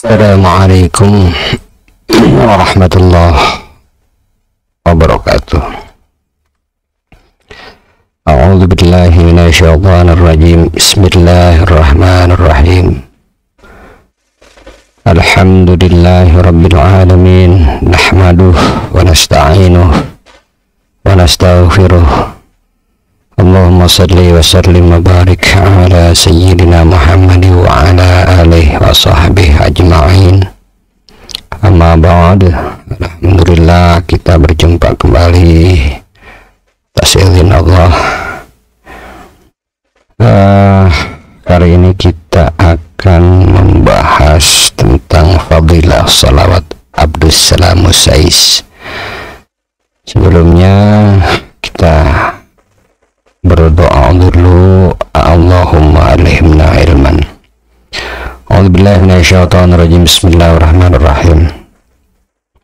Assalamualaikum warahmatullahi wabarakatuh. A'udzu billahi minasyaitonir rajim. Bismillahirrahmanirrahim. Alhamdulillahi rabbil alamin. Nahmaduhu wa nasta'inuhu wa nastaghfiruh. Allahumma salli wa sallim wa barik ala sayyidina Muhammad wa ala alihi wa sahbihi ajma'in. Amma ba'd. Alhamdulillah, kita berjumpa kembali atas izin Allah. Kali ini kita akan membahas tentang fadilah salawat Abdus Salam Musais. Sebelumnya kita berdoa dulu. Allahumma alhimna ilman. A'udzubillahi minasyaitonir rajim. Bismillahirrahmanirrahim.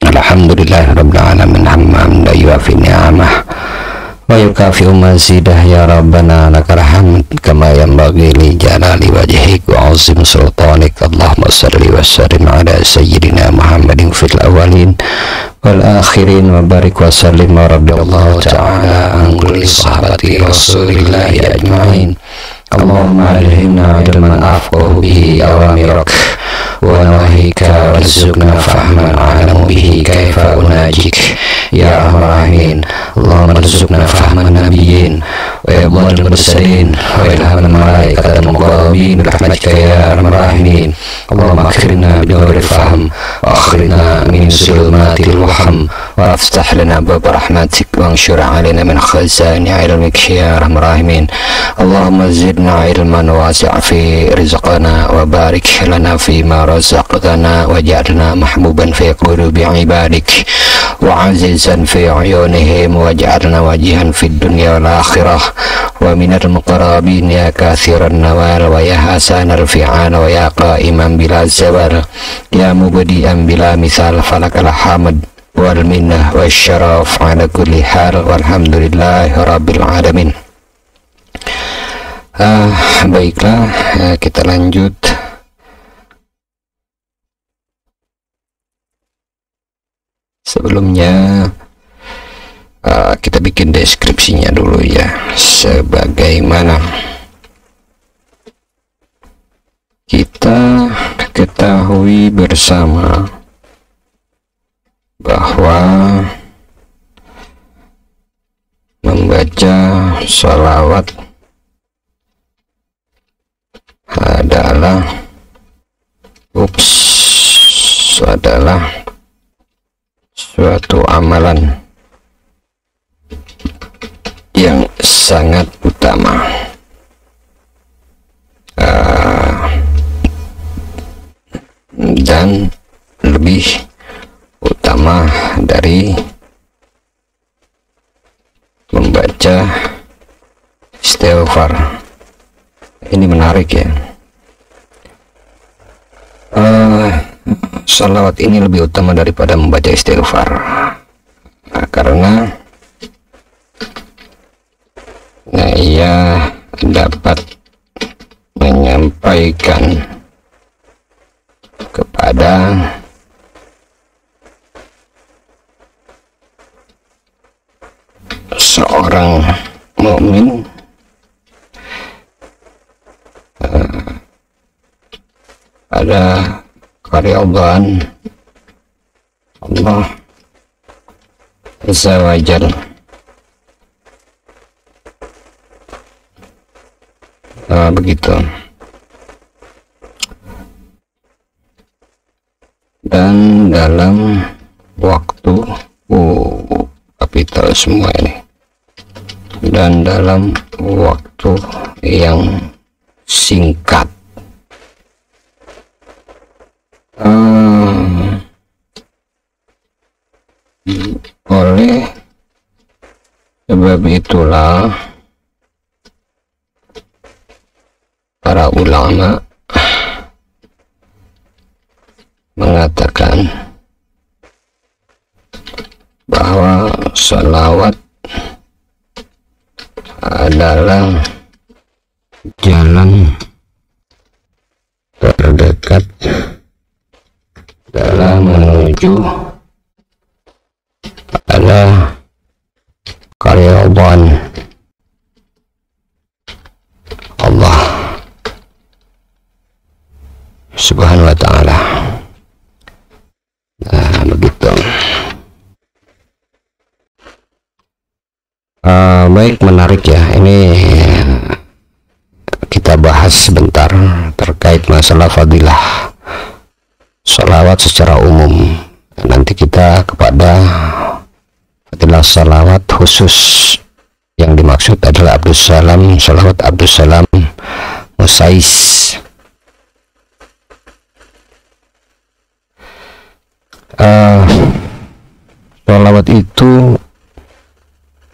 Alhamdulillahi rabbil alamin hamdan yuafi ni'amah wa yukafi'u mazidah. Ya Rabbana lakal hamd kama yanbaghi li jalali wajhik wa 'azim sultanik. Allahumma shalli wa sallim ala sayyidina Muhammadin fil awwalin wal akhirin wa barik wa sallim wa radhiyallahu ta'ala an kulli sahabati rasulillahi ajma'in. Allahumma alhimna ilman afqahu bihi awamirak wa nahika warzuqna fahman a'lamu bihi kaifa unajik ya arhamin. Allahumma arzuqna fahman nabiyyin wa ibadil mursalin wa ilhaman malaikat muqarrabin rahmatika ya arhamar rahimin. Allahumma akhirna bidawri fahm wa akhrina min zulumatil waham wa aftah lana bab rahmatik wa anshur alaina min khazani ilmik ya arhamar rahimin. Allahumma zidna ilman wasi' fi rizqana wa barik lana fi ma razaqtana waj'alna mahbuban fi qulubi ibadik wa azizan fi uyunihim waj'alna wajihan fid dunya wal akhirah wa minal muqarrabin ya kathiran nawal wa ya hasanal fi'al wa ya qa'iman bila zawal ya mubdi'an bila misal falakal hamd wal minnah wasyaraf ala kulli hal walhamdulillahi rabbil alamin. Baiklah, kita lanjut. Sebelumnya kita bikin deskripsinya dulu ya. Sebagaimana kita ketahui bersama bahwa membaca sholawat adalah suatu amalan yang sangat utama, dan lebih utama dari membaca istighfar. Ini menarik ya. Salawat ini lebih utama daripada membaca istighfar, karena ia dapat menyampaikan kepada seorang mukmin pada keridhaan Allah Azza wa Jalla. Begitu. Dan dalam waktu kapital semua ini, dan dalam waktu yang singkat. Oleh sebab itulah para ulama mengatakan bahwa salawat adalah jalan terdekat dalam menuju pada keridhaan Allah Subhanahu wa ta'ala. Nah, begitu. Baik, menarik ya. Ini kita bahas sebentar terkait masalah fadilah sholawat secara umum. Nanti kita kepada fadilah sholawat khusus yang dimaksud adalah Abdussalam, sholawat Abdussalam Musais. Sholawat itu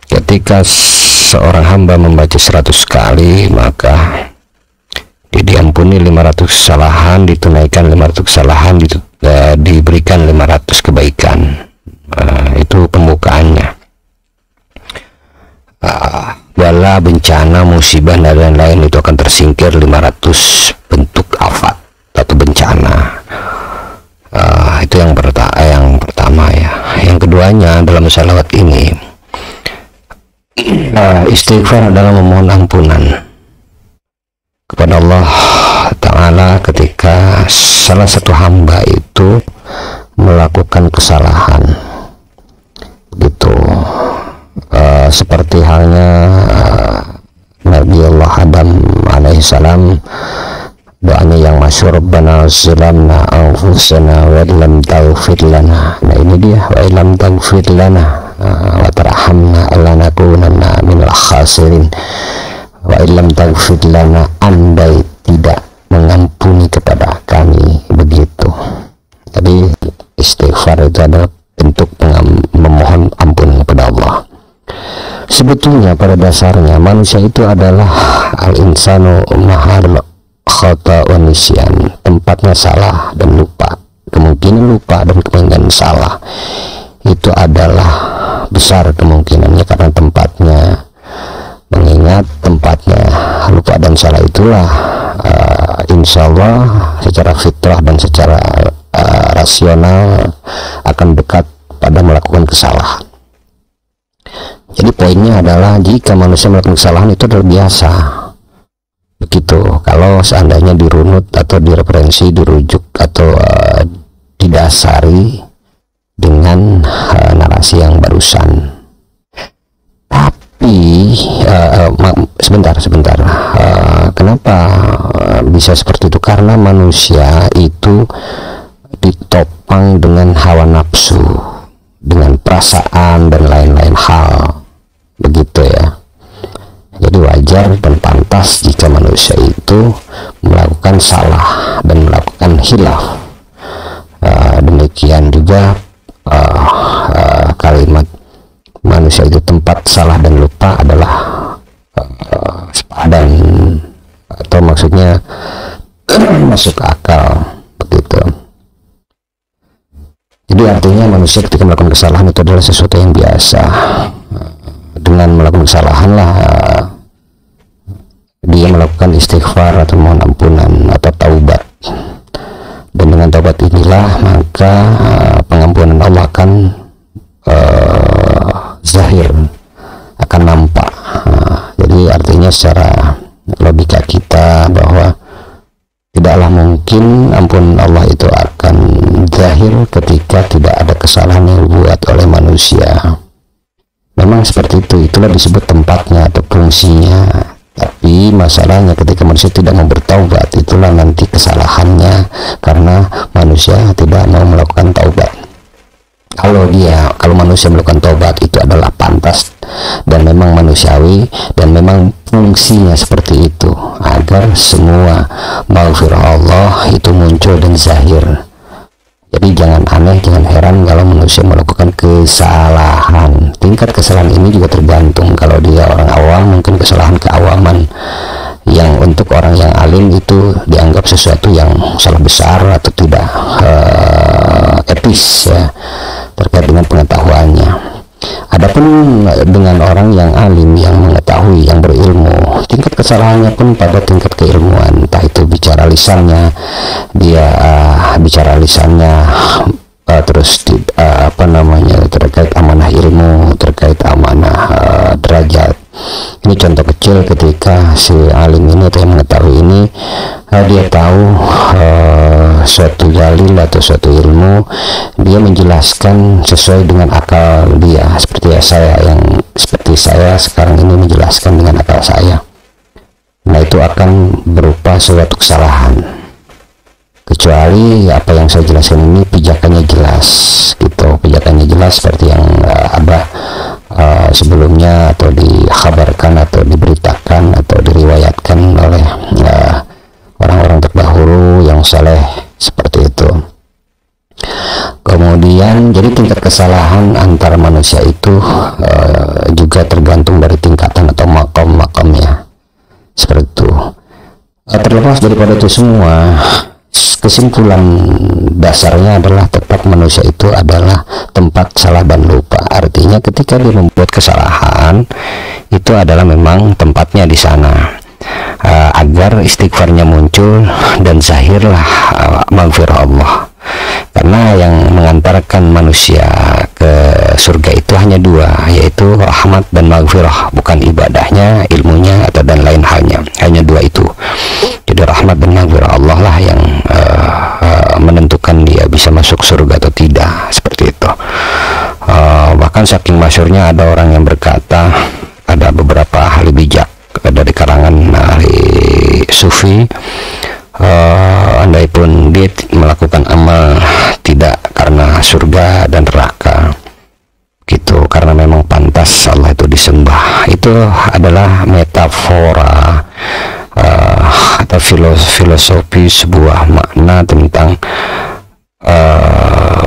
ketika seorang hamba membaca 100 kali, maka diampuni 500 kesalahan, ditunaikan 500 kesalahan, diberikan 500 kebaikan. Itu pembukaannya. Bala, bencana, musibah dan lain-lain itu akan tersingkir 500 bentuk afat atau bencana. Itu yang pertama ya. Yang keduanya dalam salawat ini, istighfar adalah memohon ampunan kepada Allah Ta'ala ketika salah satu hamba itu melakukan kesalahan gitu. Seperti halnya Nabi Allah Adam alaihissalam, doanya yang masyhur, Rabbana zalamna anfusana wa lam taghfir lana. Nah ini dia, wa lam taghfir lana wa tarhamna lanakunanna minal khasirin. Wa lam taghfir lana, andai tidak mengampuni kepada kami, begitu. Tapi istighfar itu adalah bentuk memohon ampun kepada Allah. Sebetulnya pada dasarnya manusia itu adalah al-insanu mahal khata wa nisyan, tempatnya salah dan lupa. Kemungkinan lupa dan kemungkinan salah itu adalah besar kemungkinannya karena tempatnya mengingat, tempatnya lupa dan salah itulah insya Allah secara fitrah dan secara rasional akan dekat pada melakukan kesalahan. Jadi poinnya adalah jika manusia melakukan kesalahan itu adalah biasa. Begitu. Kalau seandainya dirunut atau direferensi, dirujuk atau didasari dengan narasi yang barusan. Tapi sebentar. Kenapa bisa seperti itu? Karena manusia itu ditopang dengan hawa nafsu, dengan perasaan dan lain-lain hal, begitu ya. Jadi wajar dan pantas jika manusia itu melakukan salah dan melakukan khilaf. Demikian juga kalimat manusia itu tempat salah dan lupa adalah sepadan, atau maksudnya masuk akal, begitu. Jadi artinya manusia ketika melakukan kesalahan itu adalah sesuatu yang biasa. Dengan melakukan kesalahan lah dia melakukan istighfar atau mohon ampunan atau taubat, dan dengan taubat inilah maka pengampunan Allah akan zahir, akan nampak. Jadi artinya secara logika kita bahwa tidaklah mungkin ampunan Allah itu akan zahir ketika tidak ada kesalahan yang dibuat oleh manusia. Memang seperti itu, itulah disebut tempatnya atau fungsinya. Tapi masalahnya ketika manusia tidak mau bertaubat, itulah nanti kesalahannya, karena manusia tidak mau melakukan taubat. Kalau manusia melakukan taubat itu adalah pantas dan memang manusiawi dan memang fungsinya seperti itu, agar semua maghfirah Allah itu muncul dan zahir. Jadi jangan aneh, jangan heran kalau manusia melakukan kesalahan. Tingkat kesalahan ini juga tergantung. Kalau dia orang awam, mungkin kesalahan keawaman yang untuk orang yang alim itu dianggap sesuatu yang salah besar atau tidak etis ya, terkait dengan pengetahuannya. Adapun dengan orang yang alim, yang mengetahui, yang berilmu, tingkat kesalahannya pun pada tingkat keilmuan. Entah itu bicara lisannya, dia bicara lisannya, terus terkait amanah ilmu, terkait amanah derajat. Ini contoh kecil ketika si alim ini atau yang mengetahui ini dia tahu suatu dalil atau suatu ilmu, dia menjelaskan sesuai dengan akal dia, seperti saya sekarang ini menjelaskan dengan akal saya. Nah, itu akan berupa suatu kesalahan, kecuali apa yang saya jelaskan ini pijakannya jelas gitu, pijakannya jelas seperti yang Abah sebelumnya atau dikhabarkan atau diberitakan atau diriwayatkan oleh orang-orang terdahulu yang saleh seperti itu. Kemudian jadi tingkat kesalahan antara manusia itu juga tergantung dari tingkatan atau makom-makomnya seperti itu. Terlepas daripada itu semua, kesimpulan dasarnya adalah tetap manusia itu adalah tempat salah dan lupa. Artinya ketika dia membuat kesalahan, itu adalah memang tempatnya di sana, agar istighfarnya muncul dan zahirlah maghfirah Allah. Karena yang mengantarkan manusia ke surga itu hanya dua, yaitu rahmat dan maghfirah, bukan ibadahnya, ilmunya, atau dan lain halnya. Hanya dua itu. Jadi rahmat dan maghfirah Allah lah yang menentukan dia bisa masuk surga atau tidak, seperti itu. Bahkan saking masyhurnya ada orang yang berkata, ada beberapa ahli bijak dari karangan ahli sufi, andai pun dia melakukan amal tidak karena surga dan neraka gitu, karena memang pantas Allah itu disembah, itu adalah metafora atau filosofi sebuah makna tentang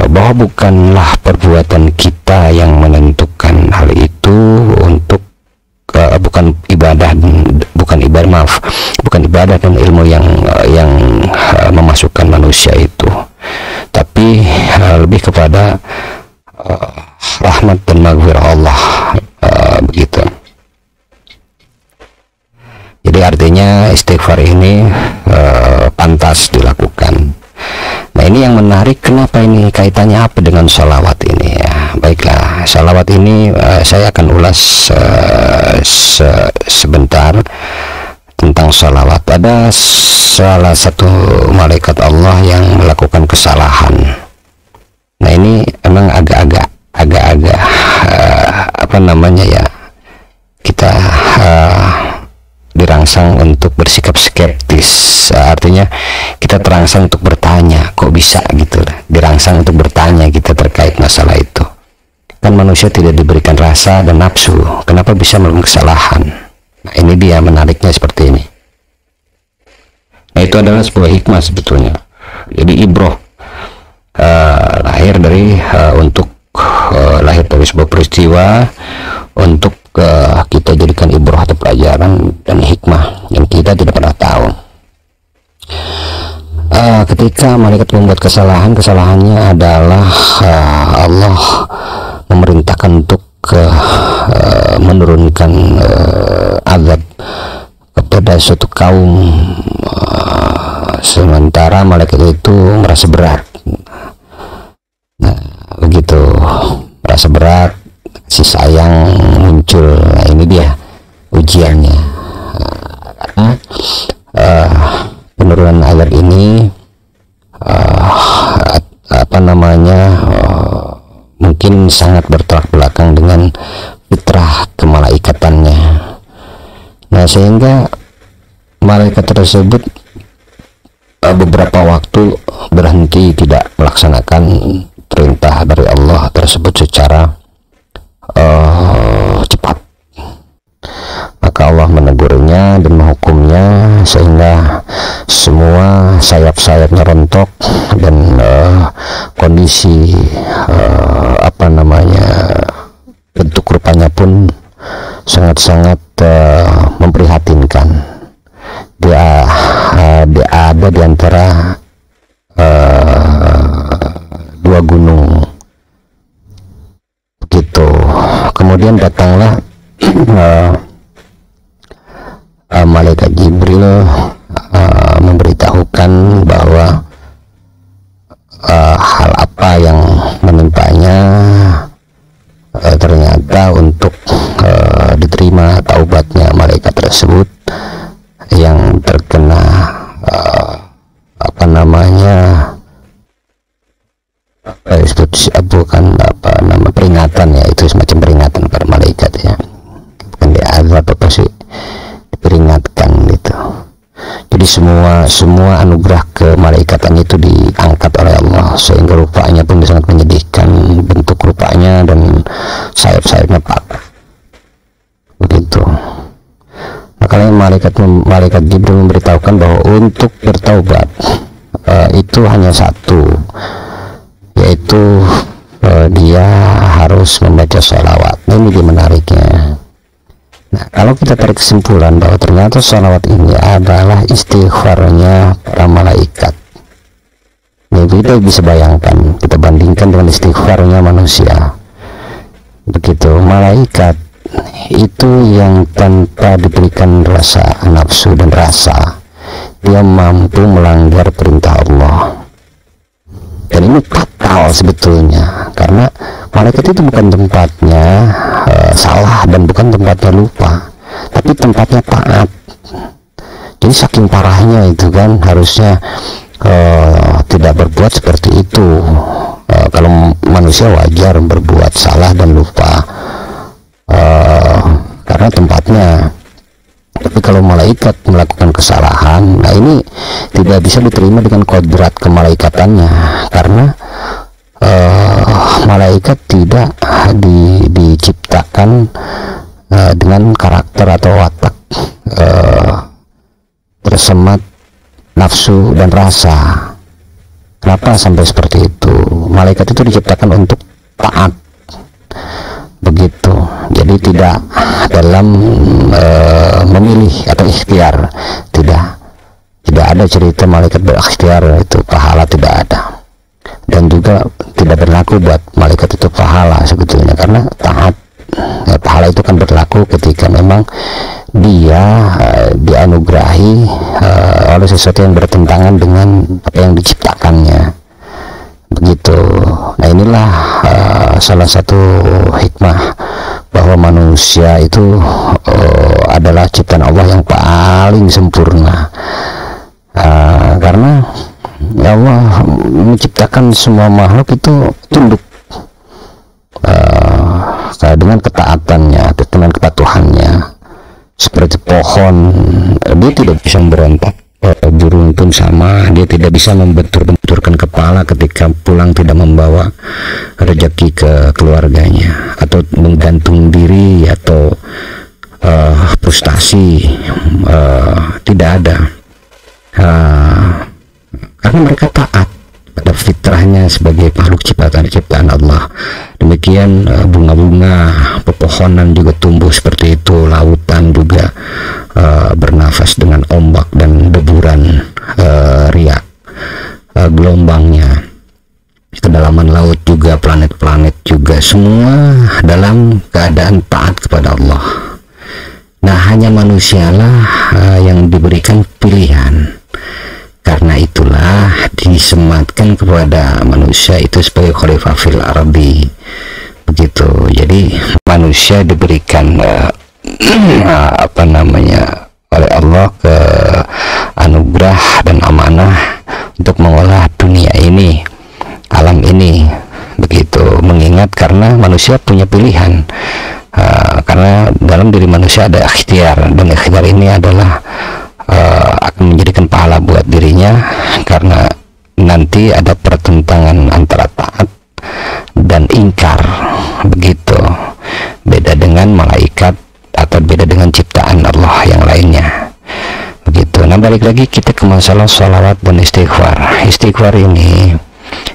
bahwa bukanlah perbuatan kita yang menentukan hal itu untuk bukan ibadah dan ilmu yang memasukkan manusia itu, tapi lebih kepada rahmat dan maghfirah Allah, begitu. Jadi artinya istighfar ini pantas dilakukan. Nah, ini yang menarik, kenapa ini kaitannya apa dengan sholawat ini ya. Baiklah, sholawat ini saya akan ulas sebentar tentang sholawat. Ada salah satu malaikat Allah yang melakukan kesalahan. Nah, ini emang agak-agak kita dirangsang untuk bersikap skeptis. Artinya kita terangsang untuk bertanya, kok bisa gitu, dirangsang untuk bertanya kita terkait masalah itu. Kan manusia tidak diberikan rasa dan nafsu, kenapa bisa melakukan kesalahan? Nah, ini dia menariknya seperti ini. Nah, itu adalah sebuah hikmah sebetulnya. Jadi ibroh lahir dari sebuah peristiwa untuk kita jadikan ibroh atau pelajaran dan hikmah yang kita tidak pernah tahu. Ketika malaikat membuat kesalahannya adalah Allah memerintahkan untuk menurunkan azab kepada suatu kaum, sementara malaikat itu merasa berat. Nah, begitu merasa berat, si sayang muncul. Nah, ini dia ujiannya, karena penurunan ayat ini mungkin sangat bertolak belakang dengan fitrah kemalaikatannya. Nah, sehingga malaikat tersebut beberapa waktu berhenti tidak melaksanakan perintah dari Allah tersebut secara cepat. Maka Allah menegurnya dan menghukumnya sehingga semua sayap-sayapnya rontok dan kondisi bentuk rupanya pun sangat-sangat memprihatinkan. Dia ada di antara dua gunung begitu. Kemudian datanglah malaikat Jibril memberitahukan bahwa yang menimpanya ternyata untuk diterima taubatnya malaikat tersebut yang terkena bukan peringatan, ya itu semacam peringatan pada malaikat, ya bukan diazab apa sih, diperingatkan gitu. Jadi semua anugerah kemalaikatan itu diangkat oleh Allah, sehingga rupanya pun sangat menyedihkan, bentuk rupanya dan sayap-sayapnya patah begitu. Nah, kalau malaikat Jibril memberitahukan bahwa untuk bertaubat itu hanya satu, yaitu dia harus membaca sholawat. Ini dia menariknya. Nah, kalau kita tarik kesimpulan bahwa ternyata sholawat ini adalah istighfarnya para malaikat, ini kita bisa bayangkan, kita bandingkan dengan istighfarnya manusia. Begitu, malaikat itu yang tanpa diberikan rasa nafsu dan rasa, dia mampu melanggar perintah Allah. Dan ini fatal sebetulnya, karena malaikat itu bukan tempatnya salah dan bukan tempatnya lupa, tapi tempatnya taat. Jadi saking parahnya itu kan, harusnya tidak berbuat seperti itu. Kalau manusia wajar berbuat salah dan lupa karena tempatnya. Tapi kalau malaikat melakukan kesalahan, nah ini tidak bisa diterima dengan kodrat kemalaikatannya, karena malaikat tidak diciptakan dengan karakter atau watak tersemat nafsu dan rasa. Kenapa sampai seperti itu? Malaikat itu diciptakan untuk taat, begitu. Jadi tidak dalam memilih atau ikhtiar, tidak ada cerita malaikat berikhtiar itu pahala, tidak ada. Dan juga tidak berlaku buat malaikat itu pahala sebetulnya, karena taat. Ya, pahala itu kan berlaku ketika memang dia dianugerahi oleh sesuatu yang bertentangan dengan apa yang diciptakannya, begitu. Nah, inilah salah satu hikmah bahwa manusia itu adalah ciptaan Allah yang paling sempurna, karena Allah menciptakan semua makhluk itu tunduk dengan ketaatannya, dengan kepatuhannya. Seperti pohon, dia tidak bisa memberontak, burung pun sama, dia tidak bisa membentur-benturkan kepala ketika pulang tidak membawa rezeki ke keluarganya, atau menggantung diri, atau frustasi, tidak ada, karena mereka taat pada fitrahnya sebagai makhluk ciptaan Allah. Demikian bunga-bunga, pepohonan juga tumbuh seperti itu, lautan juga bernafas dengan ombak dan deburan riak gelombangnya, kedalaman laut juga, planet-planet juga, semua dalam keadaan taat kepada Allah. Nah, hanya manusialah yang diberikan pilihan. Karena itulah disematkan kepada manusia itu sebagai khalifah fil ardi, begitu. Jadi manusia diberikan oleh Allah ke anugerah dan amanah untuk mengolah dunia ini, alam ini, begitu. Mengingat karena manusia punya pilihan, karena dalam diri manusia ada ikhtiar, dan ikhtiar ini adalah akan menjadikan pahala buat dirinya, karena nanti ada pertentangan antara taat dan ingkar, begitu. Beda dengan malaikat atau beda dengan ciptaan Allah yang lainnya, begitu. Nah, balik lagi kita ke masalah sholawat dan istighfar. Istighfar ini,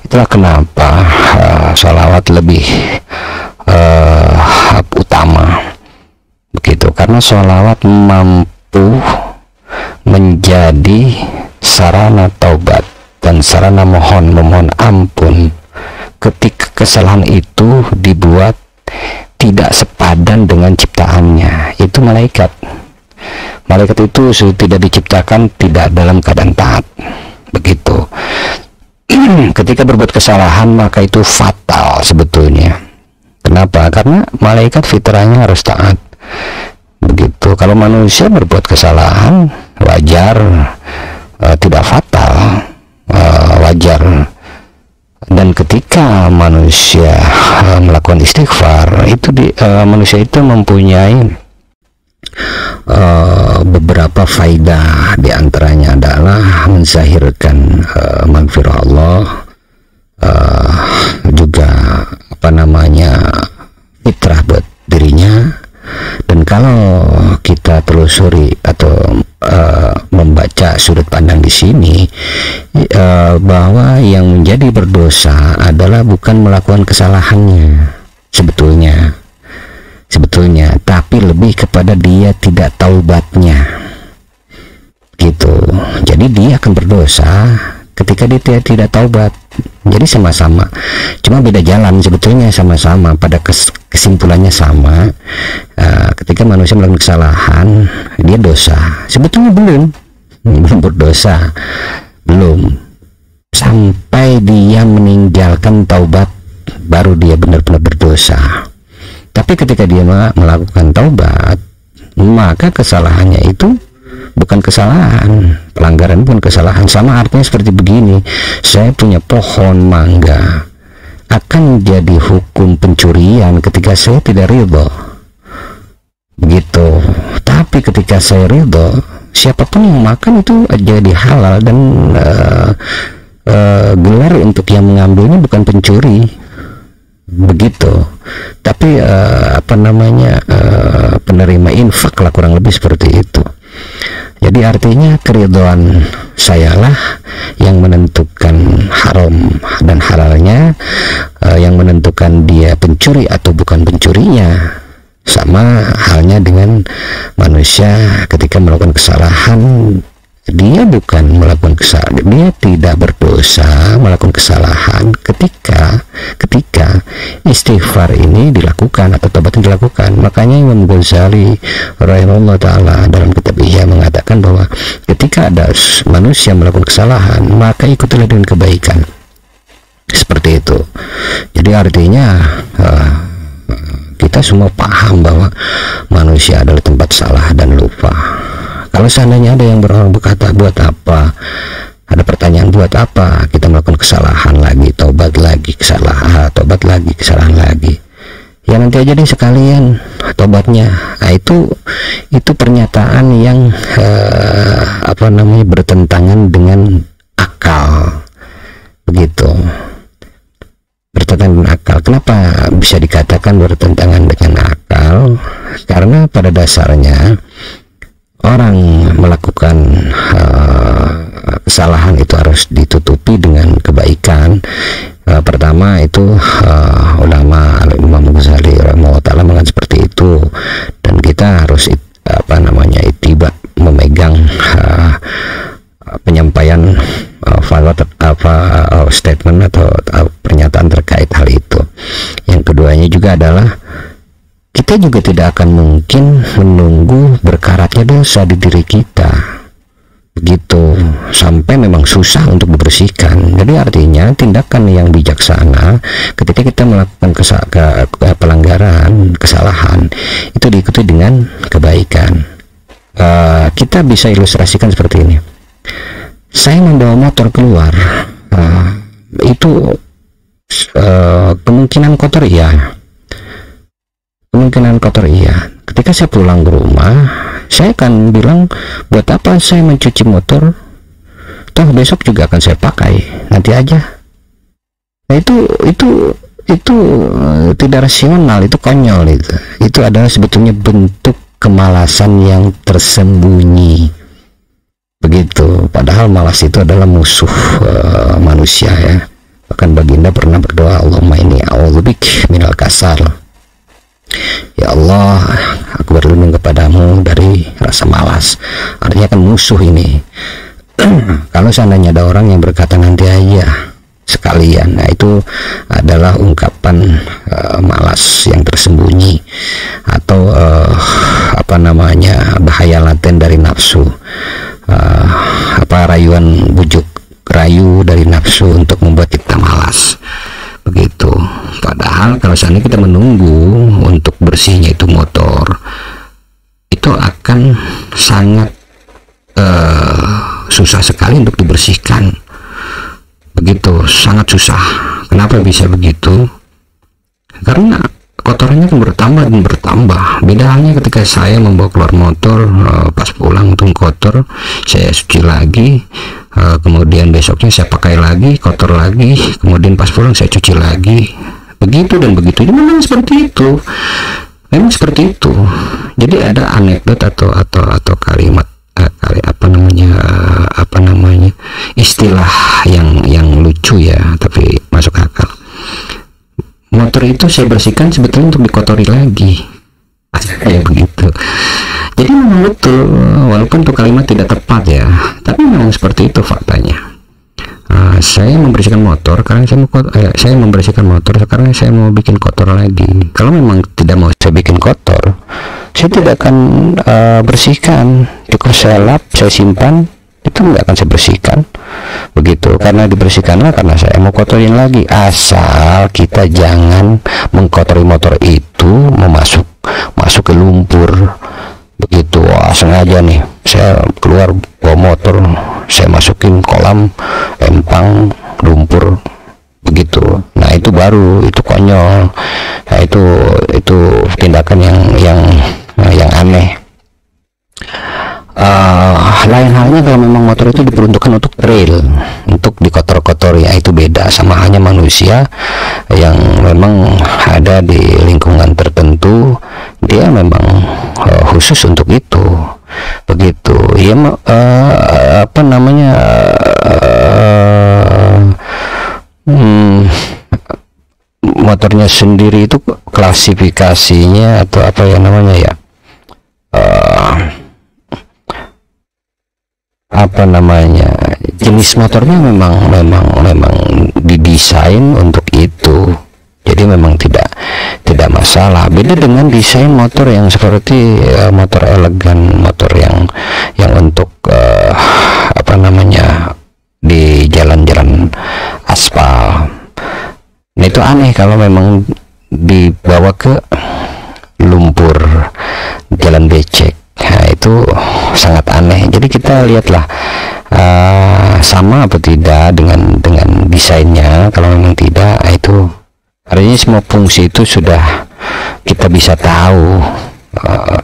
itulah kenapa sholawat lebih utama, begitu, karena sholawat mampu menjadi sarana taubat dan sarana memohon ampun ketika kesalahan itu dibuat tidak sepadan dengan ciptaannya. Itu malaikat itu sudah tidak diciptakan tidak dalam keadaan taat, begitu. ketika berbuat kesalahan maka itu fatal sebetulnya. Kenapa? Karena malaikat fitrahnya harus taat. Begitu. Kalau manusia berbuat kesalahan wajar, tidak fatal, wajar. Dan ketika manusia melakukan istighfar, itu manusia itu mempunyai beberapa faidah. Di antaranya adalah menzahirkan maghfirah Allah, juga fitrah buat dirinya. Dan kalau kita telusuri atau membaca sudut pandang di sini, bahwa yang menjadi berdosa adalah bukan melakukan kesalahannya sebetulnya, tapi lebih kepada dia tidak taubatnya, gitu. Jadi dia akan berdosa ketika dia tidak taubat. Jadi sama-sama, cuma beda jalan sebetulnya, sama-sama pada kesimpulannya sama. Ketika manusia melakukan kesalahan, dia dosa. Sebetulnya belum berdosa, belum, sampai dia meninggalkan taubat baru dia benar-benar berdosa. Tapi ketika dia melakukan taubat, maka kesalahannya itu bukan kesalahan, pelanggaran pun kesalahan. Sama artinya seperti begini, saya punya pohon mangga, akan jadi hukum pencurian ketika saya tidak ridho, begitu. Tapi ketika saya ridho, siapapun yang makan itu jadi halal, dan gelar untuk yang mengambilnya bukan pencuri, begitu. Tapi penerima infak lah, kurang lebih seperti itu. Jadi artinya keridhaan sayalah yang menentukan haram dan halalnya, yang menentukan dia pencuri atau bukan pencurinya. Sama halnya dengan manusia ketika melakukan kesalahan, dia bukan melakukan kesalahan, dia tidak berdosa melakukan kesalahan ketika istighfar ini dilakukan atau taubat ini dilakukan. Makanya Imam Ghazali rahimahullah taala dalam kitab Ihya mengatakan bahwa ketika ada manusia melakukan kesalahan, maka ikutilah dengan kebaikan. Seperti itu. Jadi artinya kita semua paham bahwa manusia adalah tempat salah dan lupa. Kalau seandainya ada yang berkata, buat apa? Ada pertanyaan, buat apa kita melakukan kesalahan lagi, taubat lagi, taubat lagi, kesalahan lagi? Ya nanti aja deh sekalian taubatnya. Nah, itu pernyataan yang bertentangan dengan akal, begitu. Bertentangan dengan akal. Kenapa bisa dikatakan bertentangan dengan akal? Karena pada dasarnya orang melakukan kesalahan itu harus ditutupi dengan kebaikan. Pertama itu ulama Imam Ghazali rahimahullah taala mengatakan seperti itu, dan kita harus ittiba, memegang penyampaian statement atau pernyataan terkait hal itu. Yang keduanya juga adalah kita juga tidak akan mungkin menunggu berkaratnya dosa di diri kita, begitu, sampai memang susah untuk dibersihkan. Jadi artinya tindakan yang bijaksana ketika kita melakukan pelanggaran, kesalahan, itu diikuti dengan kebaikan. Kita bisa ilustrasikan seperti ini. Saya membawa motor keluar, itu kemungkinan kotor, iya. Kemungkinan kotor, iya. Ketika saya pulang ke rumah, saya akan bilang, buat apa saya mencuci motor? Toh besok juga akan saya pakai, nanti aja. Nah, itu tidak rasional, itu konyol itu. Itu adalah sebetulnya bentuk kemalasan yang tersembunyi. Begitu. Padahal malas itu adalah musuh manusia, ya. Bahkan baginda pernah berdoa, Allahumma inni a'udzubik minal kasal. Ya Allah, aku berlindung kepadamu dari rasa malas. Artinya kan musuh ini. Kalau seandainya ada orang yang berkata nanti aja sekalian, nah itu adalah ungkapan malas yang tersembunyi, atau bahaya laten dari nafsu, rayuan bujuk rayu dari nafsu untuk membuat kita Padahal kalau seandainya kita menunggu untuk bersihnya itu motor, itu akan sangat susah sekali untuk dibersihkan. Begitu, sangat susah. Kenapa bisa begitu? Karena kotorannya kan bertambah dan bertambah. Beda halnya ketika saya membawa keluar motor, pas pulang untung kotor, saya cuci lagi, kemudian besoknya saya pakai lagi, kotor lagi, kemudian pas pulang saya cuci lagi, begitu dan begitu. Jadi memang seperti itu, memang seperti itu. Jadi ada anekdot atau kalimat apa namanya istilah yang lucu ya, tapi masuk akal. Motor itu saya bersihkan sebetulnya untuk dikotori lagi, kayak begitu. Jadi memang betul, walaupun itu kalimat tidak tepat ya, tapi memang seperti itu faktanya. Saya membersihkan motor karena saya membersihkan motor sekarang saya mau bikin kotor lagi. Kalau memang tidak mau saya bikin kotor, saya tidak akan bersihkan. Cukup saya lap, saya simpan, itu nggak akan saya bersihkan. Begitu, karena dibersihkanlah karena saya mau kotorin lagi. Asal kita jangan mengkotori motor itu masuk ke lumpur. Begitu, sengaja nih saya keluar bawa motor, saya masukin kolam empang lumpur begitu. Nah itu baru, itu konyol. Nah, itu tindakan yang aneh. Lain halnya kalau memang motor itu diperuntukkan untuk trail, untuk dikotor-kotori, ya itu beda. Sama hanya manusia yang memang ada di lingkungan tertentu, dia memang khusus untuk itu. Begitu ya, motornya sendiri itu klasifikasinya atau apa ya namanya ya, jenis motornya memang didesain untuk itu. Jadi memang tidak masalah. Beda dengan desain motor yang seperti motor elegan, motor yang untuk di jalan-jalan aspal. Nah itu aneh kalau memang dibawa ke lumpur, jalan becek. Nah itu sangat aneh. Jadi kita lihatlah sama apa tidak dengan desainnya. Kalau memang tidak, itu artinya semua fungsi itu sudah kita bisa tahu.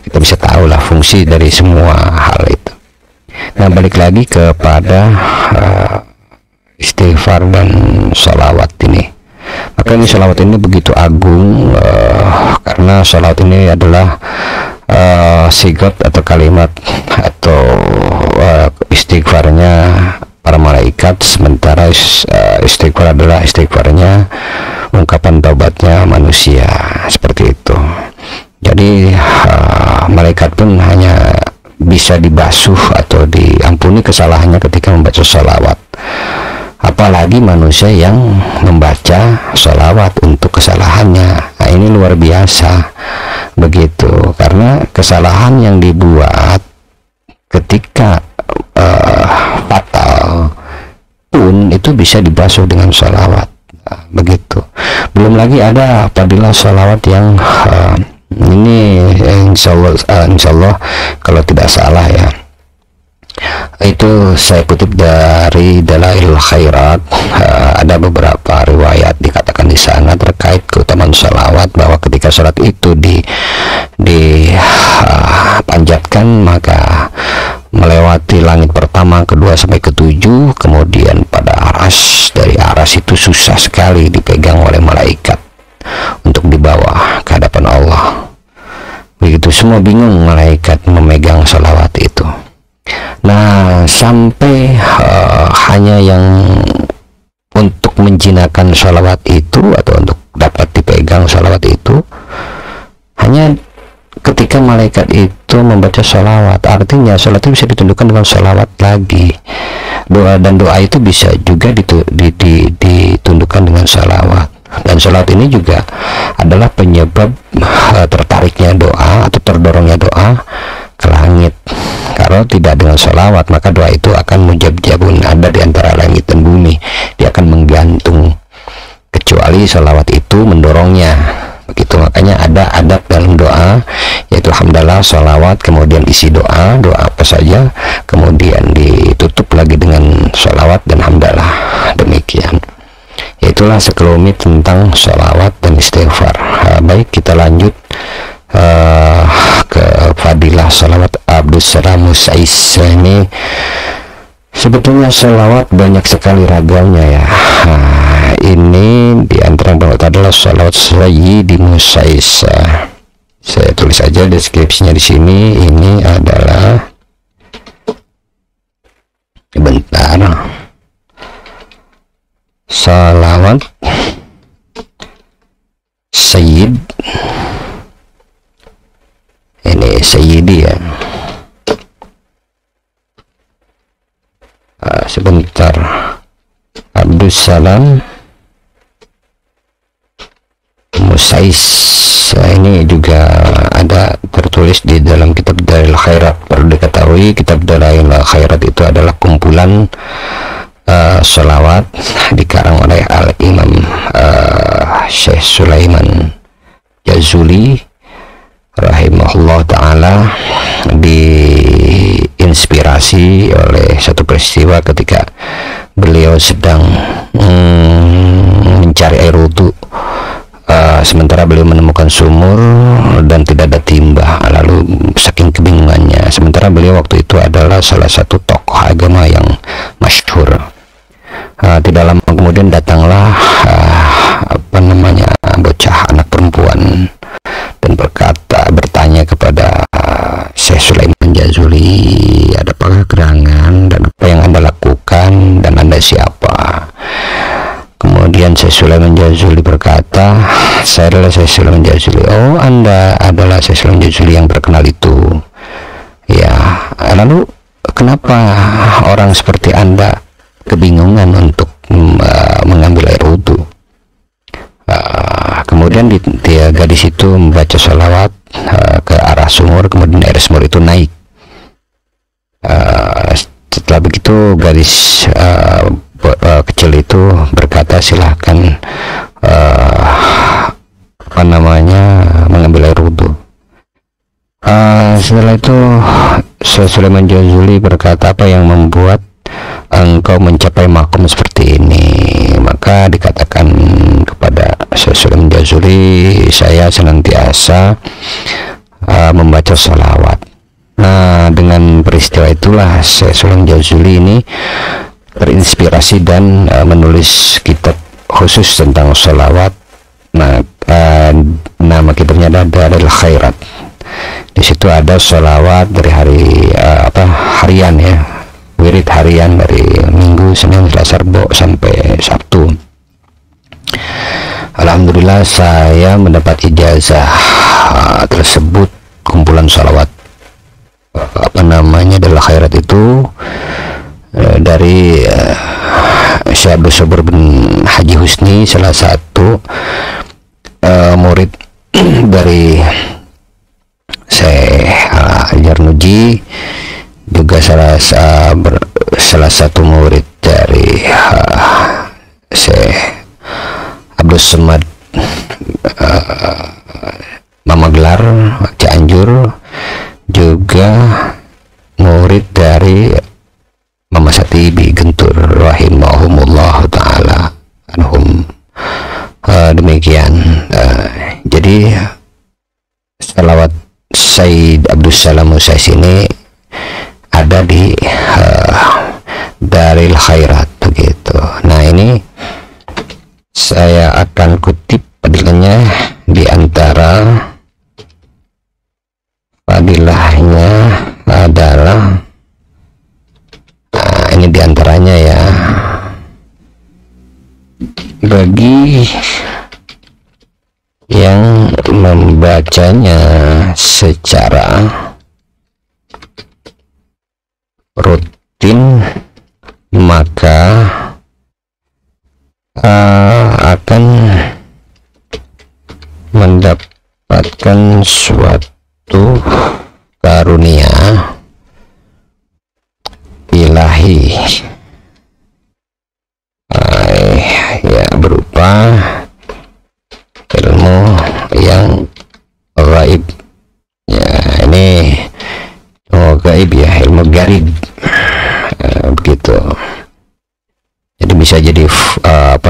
Kita bisa tahu lah fungsi dari semua hal itu. Nah balik lagi kepada istighfar dan sholawat ini. Maka ini sholawat ini begitu agung, karena sholawat ini adalah sigot atau kalimat atau istighfarnya para malaikat, sementara istighfar adalah istighfarnya, ungkapan taubatnya manusia, seperti itu. Jadi malaikat pun hanya bisa dibasuh atau diampuni kesalahannya ketika membaca sholawat, apalagi manusia yang membaca sholawat untuk kesalahannya. Nah ini luar biasa begitu, karena kesalahan yang dibuat ketika fatal pun itu bisa dibasuh dengan sholawat. Nah, begitu. Belum lagi ada apabila sholawat yang ini insya Allah kalau tidak salah ya, itu saya kutip dari Dalailul Khairat, ada beberapa riwayat dikatakan di sana terkait keutamaan sholawat, bahwa ketika sholat itu dipanjatkan maka melewati langit pertama, kedua sampai ketujuh, kemudian pada aras, dari aras itu susah sekali dipegang oleh malaikat untuk dibawa ke hadapan Allah. Begitu, semua bingung malaikat memegang sholawat itu. Nah sampai hanya yang untuk menjinakkan sholawat itu atau untuk dapat dipegang sholawat itu hanya ketika malaikat itu membaca sholawat. Artinya sholawat itu bisa ditundukkan dengan sholawat lagi. Doa itu bisa juga ditundukkan dengan sholawat. Dan sholawat ini juga adalah penyebab tertariknya doa atau terdorongnya doa ke langit. Kalau tidak dengan sholawat, maka doa itu akan mujab-jabun, ada di antara langit dan bumi, dia akan menggantung. Kecuali sholawat itu itu mendorongnya begitu. Makanya ada adab dalam doa, yaitu hamdalah, sholawat, kemudian isi doa apa saja, kemudian ditutup lagi dengan sholawat dan hamdalah. Demikian, itulah sekelumit tentang sholawat dan istighfar. Baik, kita lanjut ke fadilah sholawat Abdus Salam Musais. Ini sebetulnya sholawat banyak sekali ragamnya ya. Ini diantara yang adalah sholawat Sayyidi Musais. Saya tulis aja deskripsinya di sini. Ini adalah, bentar, sholawat Sayyid, ini Sayyidi ya. Sebentar, Abdus Salam Musais. Ini juga ada tertulis di dalam kitab Dalail Khairat. Perlu diketahui, kitab Dalail Khairat itu adalah kumpulan sholawat dikarang oleh Al-Imam Syekh Sulaiman Jazuli rahimahullah ta'ala, diinspirasi oleh satu peristiwa ketika beliau sedang mencari air wudhu, sementara beliau menemukan sumur dan tidak ada timba. Lalu saking kebingungannya, sementara beliau waktu itu adalah salah satu tokoh agama yang masyhur, tidak lama kemudian datanglah bocah anak perempuan dan bertanya kepada Syekh Sulaiman Jazuli, adakah gerangan dan apa yang Anda lakukan dan Anda siapa? Kemudian Syekh Sulaiman Jazuli berkata, saya adalah Syekh Sulaiman Jazuli. Oh, Anda adalah Syekh Sulaiman Jazuli yang terkenal itu ya. Lalu kenapa orang seperti Anda kebingungan untuk mengambil air wudhu? Kemudian gadis itu membaca sholawat ke arah sumur, kemudian air sumur itu naik. Setelah begitu gadis kecil itu berkata, silahkan mengambil air wudhu. Setelah itu Sulaiman Jazuli berkata, apa yang membuat engkau mencapai makom seperti ini? Maka dikatakan kepada Sulaiman Jazuli, saya senantiasa membaca sholawat. Nah, dengan peristiwa itulah Sulaiman Jazuli ini terinspirasi dan menulis kitab khusus tentang sholawat. Nah, nama kitabnya adalah Khairat. Di situ ada sholawat dari hari harian ya, wirid harian dari Minggu, Senin, Selasa, Rabu sampai Sabtu. Alhamdulillah saya mendapat ijazah tersebut, kumpulan sholawat adalah Khairat itu dari Syekh Abdul Sabur bin Haji Husni, salah satu murid dari Syekh Jarnuji, juga salah satu murid dari Syekh Abdul Samad Magelar Cianjur, juga murid dari Mama Satibi Gentur rahimahumullah ta'ala anhum. Demikian. Jadi salawat Sayyid Abdus Salam Musais ini ada di Daril Khairat begitu. Nah, ini saya akan kutip padilahnya. Di antara padilahnya adalah ini diantaranya ya, bagi yang membacanya secara rutin maka akan mendapatkan suatu karunia ilahi ya, berupa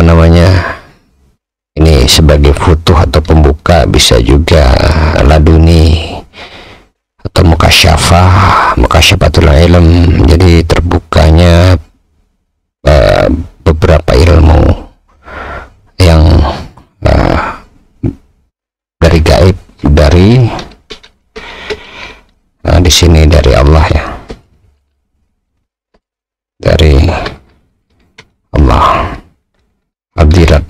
namanya, ini sebagai futuh atau pembuka, bisa juga laduni atau mukasyafatul ilm, jadi terbukanya beberapa ilmu yang dari gaib, dari di sini dari Allah ya, dari Allah, hadirat,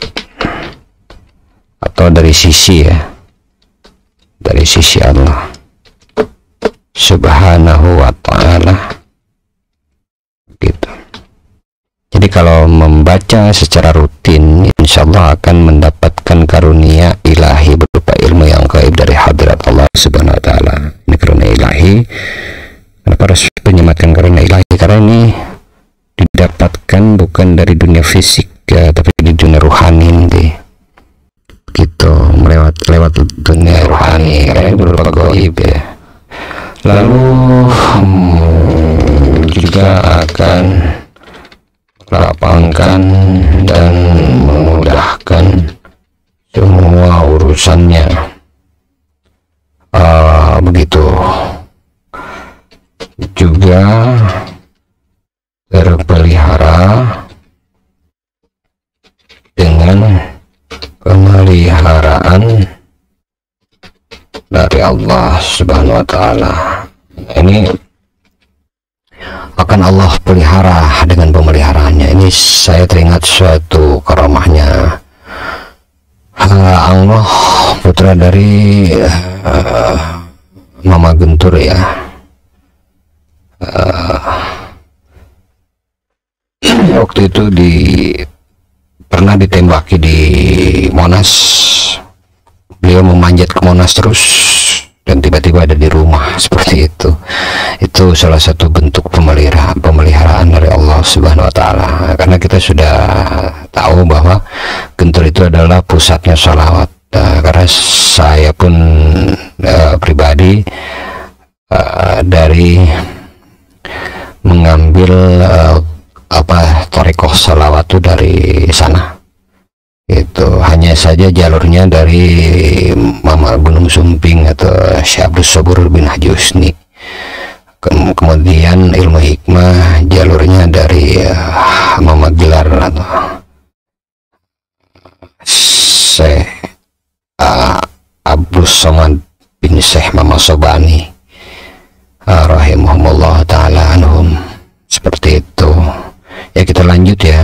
atau dari sisi ya, dari sisi Allah subhanahu wa ta'ala gitu. Jadi kalau membaca secara rutin, insya Allah akan mendapatkan karunia ilahi berupa ilmu yang gaib dari hadirat Allah subhanahu wa ta'ala. Ini karunia ilahi. Kenapa harus menyematkan karunia ilahi? Karena ini didapatkan bukan dari dunia fisik ya, tapi di dunia ruhani nanti gitu, lewat dunia rohani, karena berupa gaib ya. Lalu juga akan melapangkan dan memudahkan semua urusannya, begitu. Juga terpelihara dengan pemeliharaan dari Allah subhanahu wa ta'ala. Ini akan Allah pelihara dengan pemeliharaannya. Ini saya teringat suatu karamahnya Allah, putra dari Mama Guntur ya. Waktu itu pernah ditembaki di Monas. Beliau memanjat ke Monas terus dan tiba-tiba ada di rumah seperti itu. Itu salah satu bentuk pemeliharaan dari Allah subhanahu wa ta'ala, karena kita sudah tahu bahwa Guntur itu adalah pusatnya sholawat. Karena saya pun pribadi dari mengambil thariqah sholawat itu dari sana. Itu hanya saja jalurnya dari Mama Gunung Sumping atau Syekh Abdus Sobur bin Haji Husni. Kemudian ilmu hikmah jalurnya dari Mama Gilar atau Syekh Abdus Somad bin Syekh Mama Sobani rahimahumullah ta'ala anhum. Seperti itu ya, kita lanjut ya.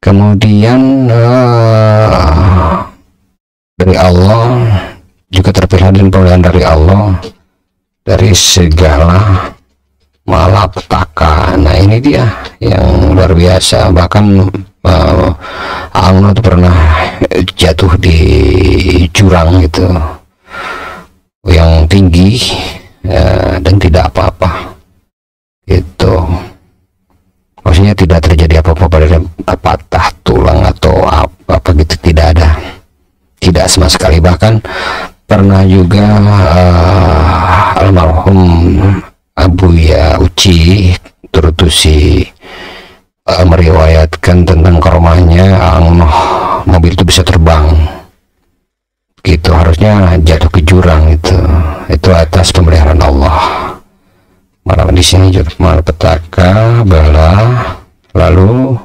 Kemudian dari Allah juga terpilih dan pemilihan dari Allah dari segala malapetaka. Nah ini dia yang luar biasa. Bahkan Allah itu pernah jatuh di jurang gitu yang tinggi ya, dan tidak apa-apa gitu. Maksudnya tidak terjadi apa-apa pada patah tulang atau apa gitu, tidak ada, tidak sama sekali. Bahkan pernah juga almarhum Abu Ya Uci Turutusi meriwayatkan tentang karomahnya mobil itu bisa terbang gitu, harusnya jatuh ke jurang. Itu atas pemeliharaan Allah. Malah di sini juga malapetaka, bala, lalu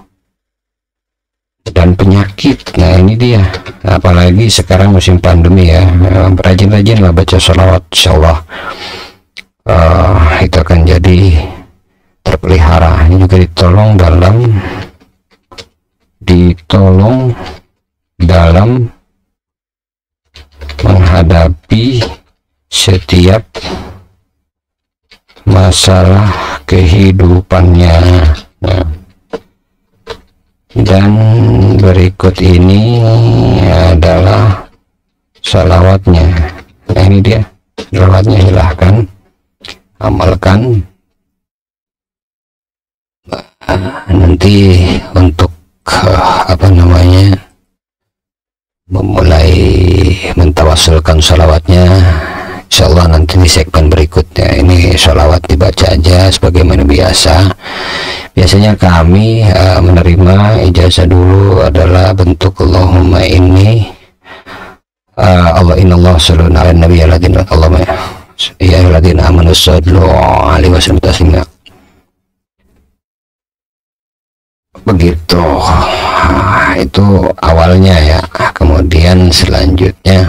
dan penyakit. Nah ini dia, apalagi sekarang musim pandemi ya, rajin-rajinlah baca sholawat, insyaallah itu akan jadi terpelihara. Ini juga ditolong dalam menghadapi setiap masalah kehidupannya. Nah, dan berikut ini adalah salawatnya. Nah ini dia salawatnya, silahkan amalkan. Nanti untuk memulai mentawasulkan salawatnya, insyaallah nanti di segmen berikutnya. Ini sholawat dibaca aja sebagaimana biasa. Biasanya kami menerima ijazah dulu adalah bentuk Allahumma inni Allah innallaha sallallahu ala nabi aladina Allahumma ya aladina amanu sallu alaihi wasallam taslima. Begitu. Itu awalnya ya. Kemudian selanjutnya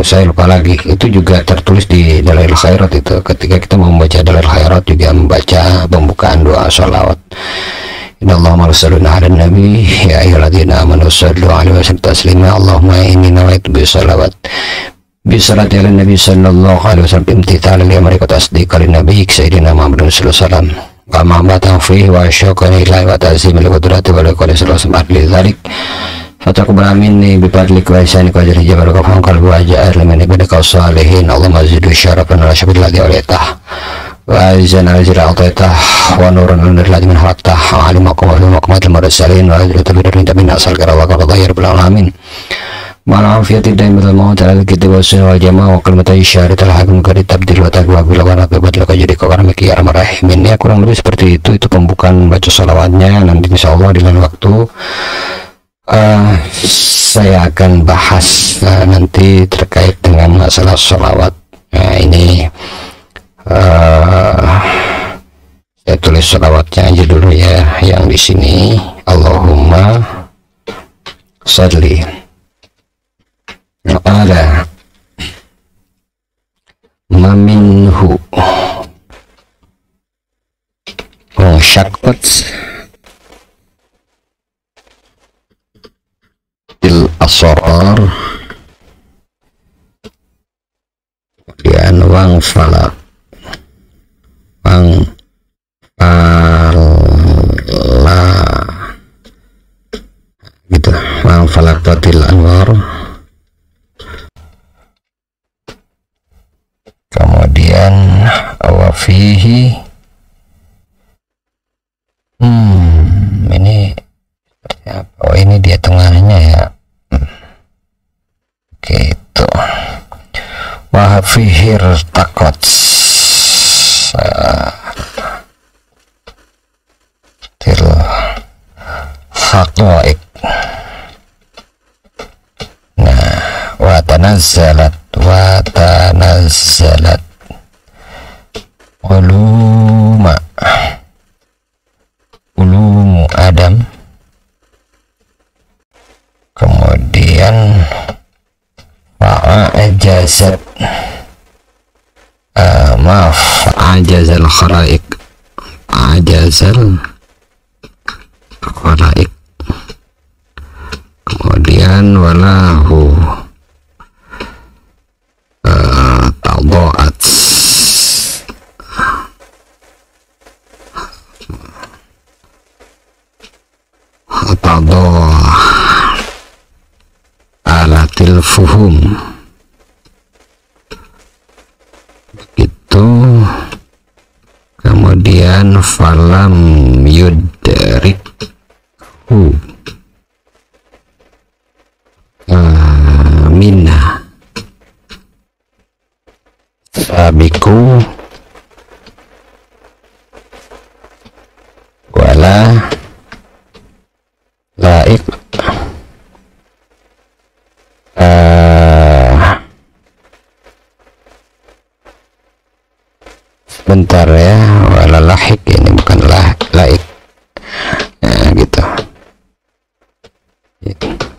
saya lupa lagi, itu juga tertulis di Dalail Khairat. Itu ketika kita membaca Dalail Khairat juga membaca pembukaan doa sholawat, Innallaha marsaluna ala nabi ya ayyuhalladzina amanu sallu alaihi wasallam taslima. Allahumma inni nawaitu bisalawat bisalati ala nabi sallallahu alaihi wasallam imtithalan li amri wa tasdiqan li nabiyyik sayyidina Muhammadin sallallahu alaihi wasallam wa ma'batan fihi wa syuqan ilahi wa ta'zim li qudrati wa li qali sallallahu alaihi wasallam fataqabbal minni bi fadlik wa ihsanik wa ajri jabaraka fa qalbi wa ja'al min ibadika salihin. Allahumma zidhu syarafan wa syabbil ladhi awliyatah wa azan azra ataytah wa nuran lana ladhi min hawattah wa alimakum wa alimakumatil marasalin wa azra tabirin min asal karawa qadaya rabbil alamin ma'al afiyati daimatul maut ala kitab wa sunnah wal jamaah wa kalimatai syahadatul hakim qad tabdil wa taqwa bil wa nabibat laka jadi karamiki ya arhamar rahimin. Ya kurang lebih seperti itu pembukaan baca salawatnya. Nanti insyaallah di lain waktu saya akan bahas nanti terkait dengan masalah sholawat. Nah, ini saya tulis sholawatnya aja dulu ya, yang di sini Allahumma sholli ala maminhu syaqqat asrar kemudian wang falak wang fala gitu, wang falak batil anwar. Kemudian awafihi ini apa? Oh, ini dia tengahnya ya. Gitu. Wahfihir takot til haqa'iq. Nah, watanazzalat ulumu Adam. Kemudian fa'ajazat fa'ajazal kharaik, kemudian walahu tadoat alatil fuhum. Begitu. Kemudian falam yudrikhu minna sabiku wala laik bentar ya, wala lahik, ini bukan laik. Nah, gitu.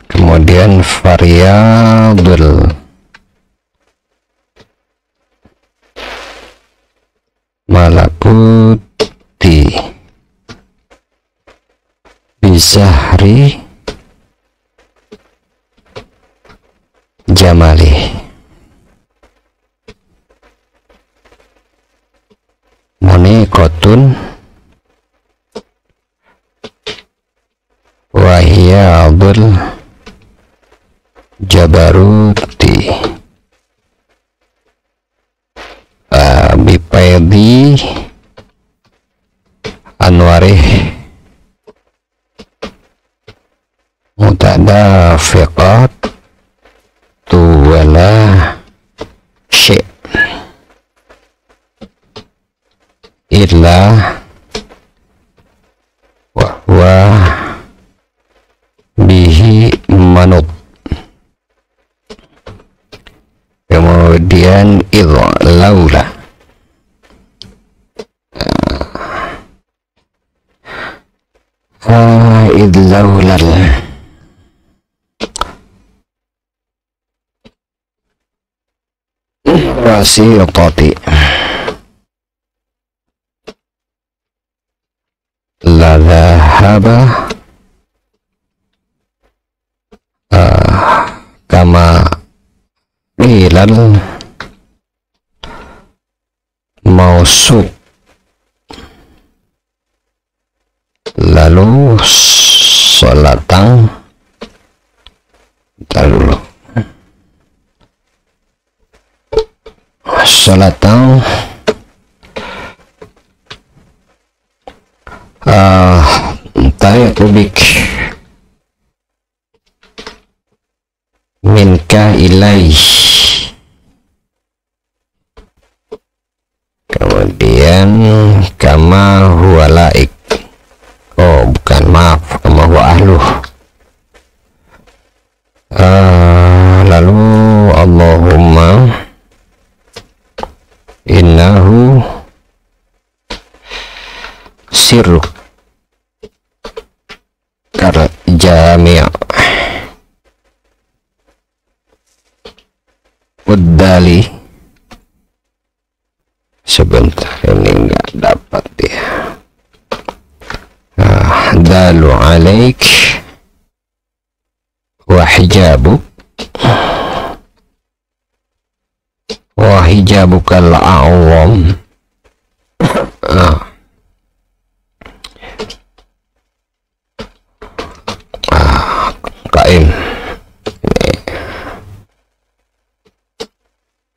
Kemudian variabel malakuti bisahri jamali. Kotun wahiyadul jabaruti bipaidi anwarih mutadafiqat tuwala syek. billah wa huwa bihi manut. Kemudian idza laula idlaulal wasitati la dhahaba kama ilal mausuk. Lalu sholatang dulu sholatang tayyubik minka ilaih. Kemudian kama huwa laik, oh bukan, maaf, kama huwa ahluh. Lalu Allahumma innahu sirruk kar jami' uddali. Sebentar, ini enggak dapat ya. Dalu alaik wa hijabuk wa hijabukal a'wam. Qaim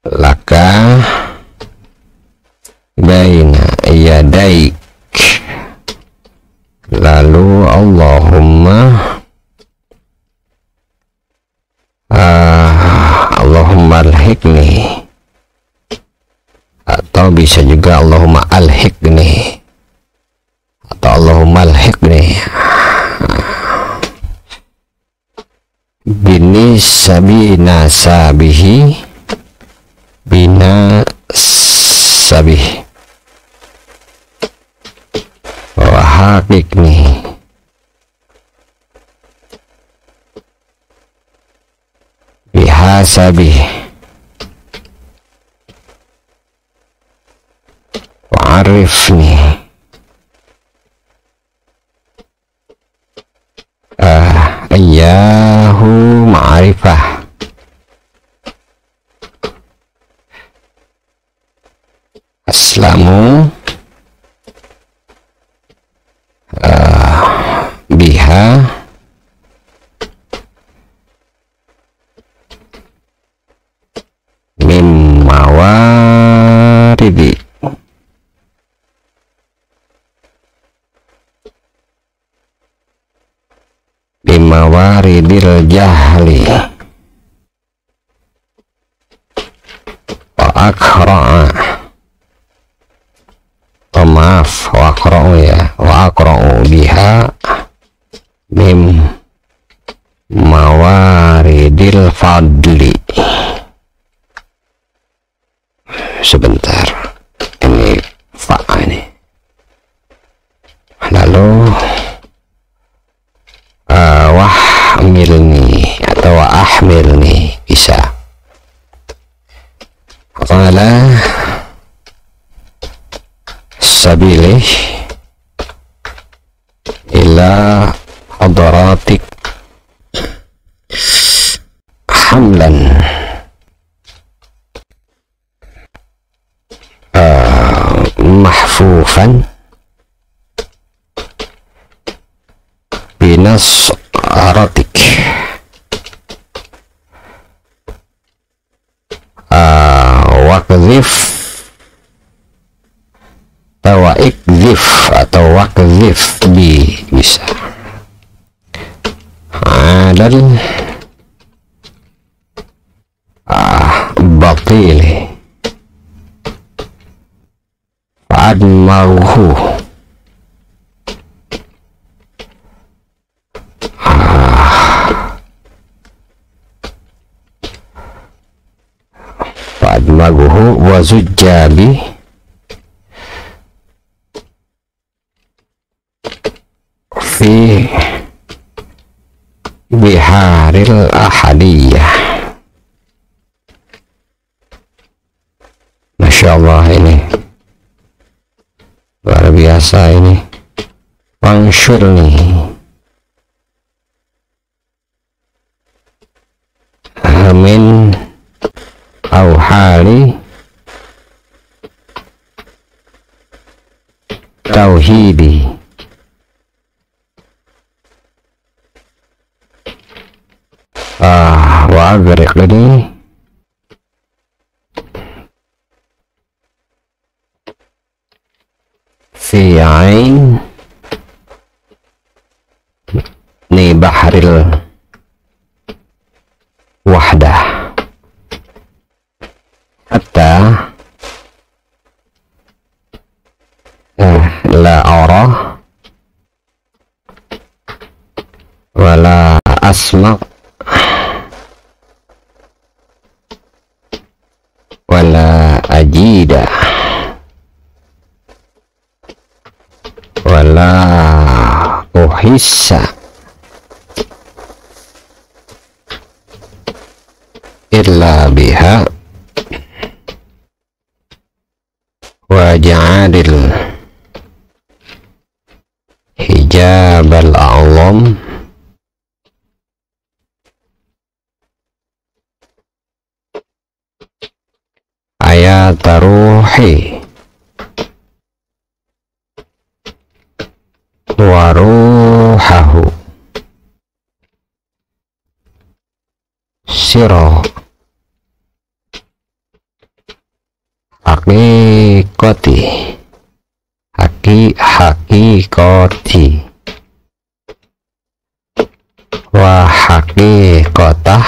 laka baina yadaik. Lalu Allahumma Allahumma alhiqni, atau bisa juga Allahumma alhiqni atau Allahumma alhiqni bini sabina sabihi bina sabih wa haqiqni bihasabih wa arifni ayyahu ma'rifah aslamu biha mimmawaridi bimawaridil jahli wa akra'a, oh maaf, wa akra'u ya, wa akra'u biha mim mawaridil fadli. Sebentar, ini fa ini. Lalu wahmilni atau ahmilni bisa. Qala sabilih ila hadratik hamlan mahfufan binas aratik wakzif atau ikzif atau wakzif bi bisa adal batil admaruhu, admaruhu wa zujjabi fi biharil ahadiyah. Masya Allah, ini luar biasa ini. Wangsyurni amin auhali tauhidi wa agriqni fi ain ni bahril wahdah hatta la ara wala asma wala ajida wala uhissa illa biha wa ja'alil hijab al-a'lam ayat ruhi wa ruhahu sirah hakikati hakikati wa hakikatah,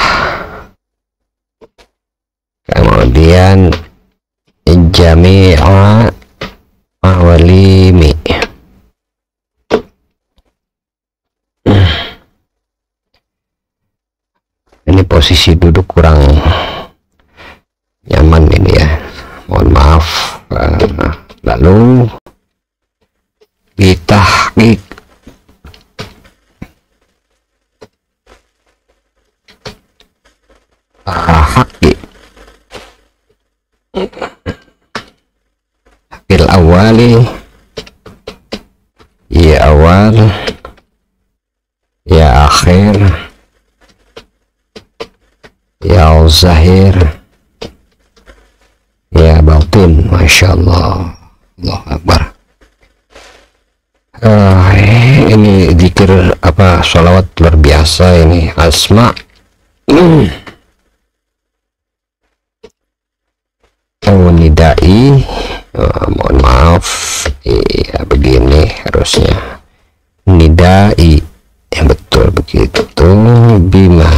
kemudian jami'a awalimi. Ini posisi duduk kurang nyaman ini ya, mohon maaf. Lalu ditahqiq haqqi haqqil awali, ya awal ya akhir ya zahir ya batin. Masya Allah, Allahu Akbar. Ini zikir apa, sholawat luar biasa ini. Asma nidai, mohon maaf ya, begini harusnya nidai yang betul begitu, bima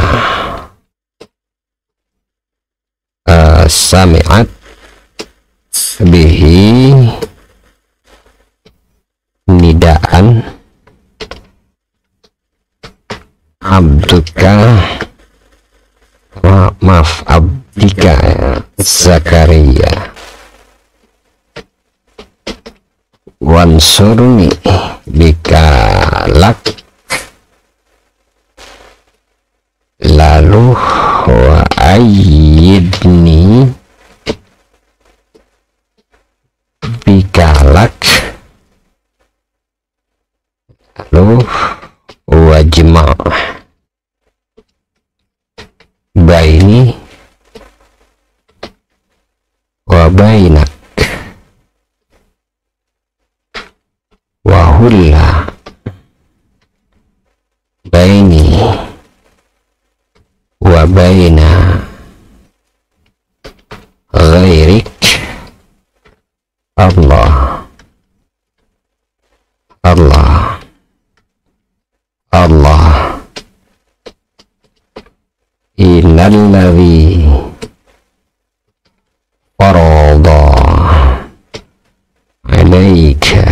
sami'at bihi nidaan abduka, maaf abdika Zakaria, wansurni bikalak, lalu wa ayyidni bikalak, lalu wajma' baini wa bainak wa hulla baini wa baina ghairik Allah Allah Allah innalladzi farada ilaika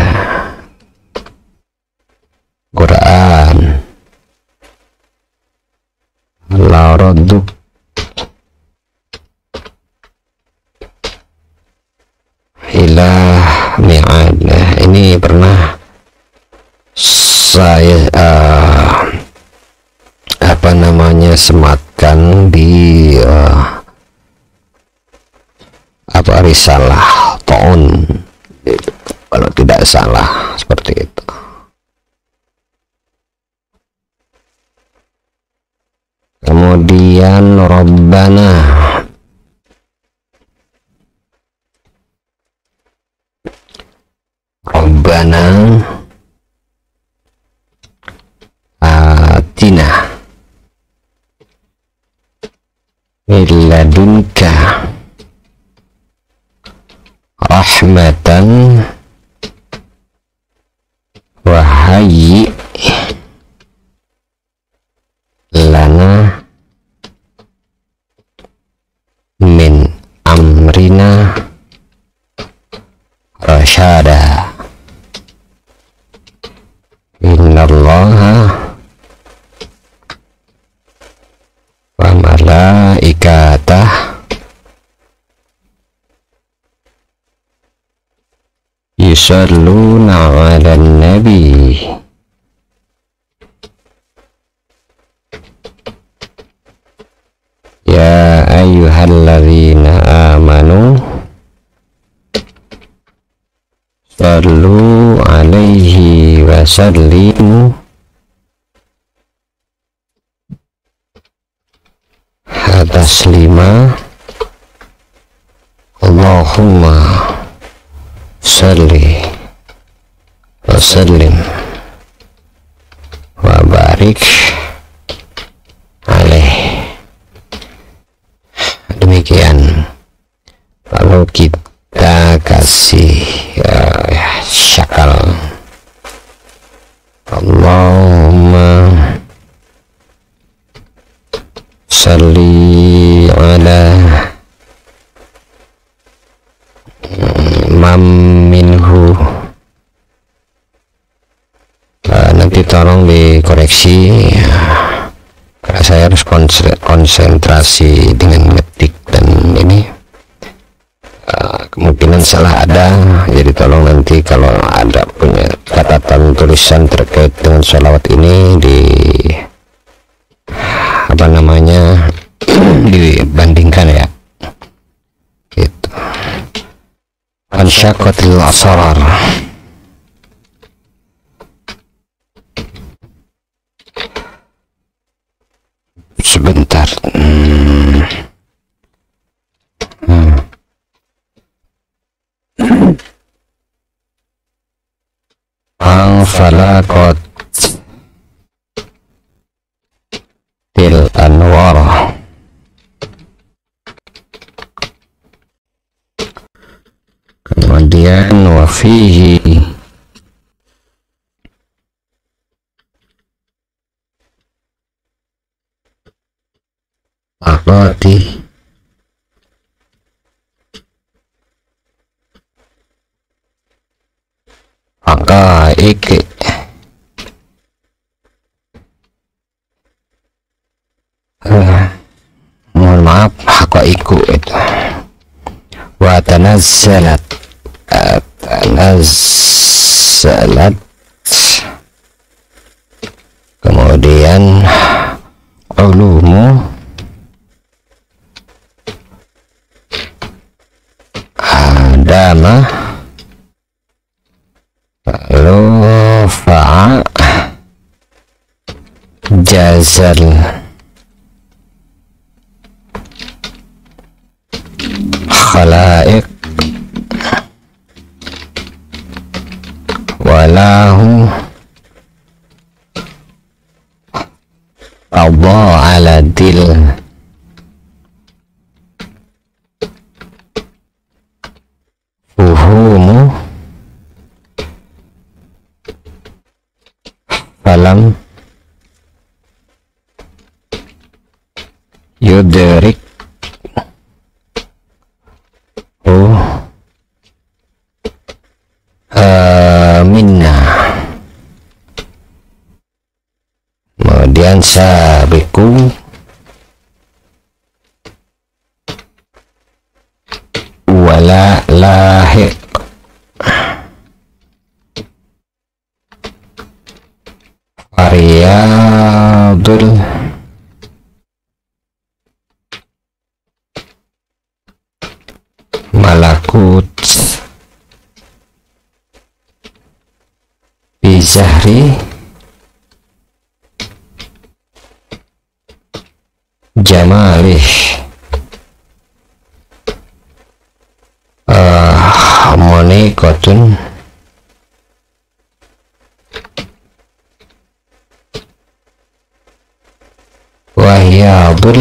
Quran la radduk ilah mi'ad. Ini pernah saya sematkan di risalah Ta'un kalau tidak salah, seperti itu. Kemudian Rabbana atina min ladunka rahmatan wa hayyi lana min amrina rasyada. Innallaha wa malaikatah yusalluna 'alan nabi ya ayyuhalladzina amanu sallu alaihi wa sallimu taslima. Allahumma salli wa sallim wa barik alaih. Demikian. Lalu kita kasih syakal. Allahumma salli ala man minhu. Nanti tolong dikoreksi karena saya harus konsentrasi dengan ngetik dan ini kemungkinan salah ada, jadi tolong nanti kalau ada punya catatan tulisan terkait dengan sholawat ini dibandingkan ya gitu. Ansyaqatil asrar. Sebentar. Falaqat til anwar. Kemudian wafihi aqati aqaik mohon maaf haqaiku itu wa tanazzalat kemudian ulumu adama lalu fa'a jazal khalaik walahu Allah ala dil fuhumu falam yudrik minna. Kemudian sabiku wala lahiq. Riyadul malakut bizahri jamalih monikotun wahyadul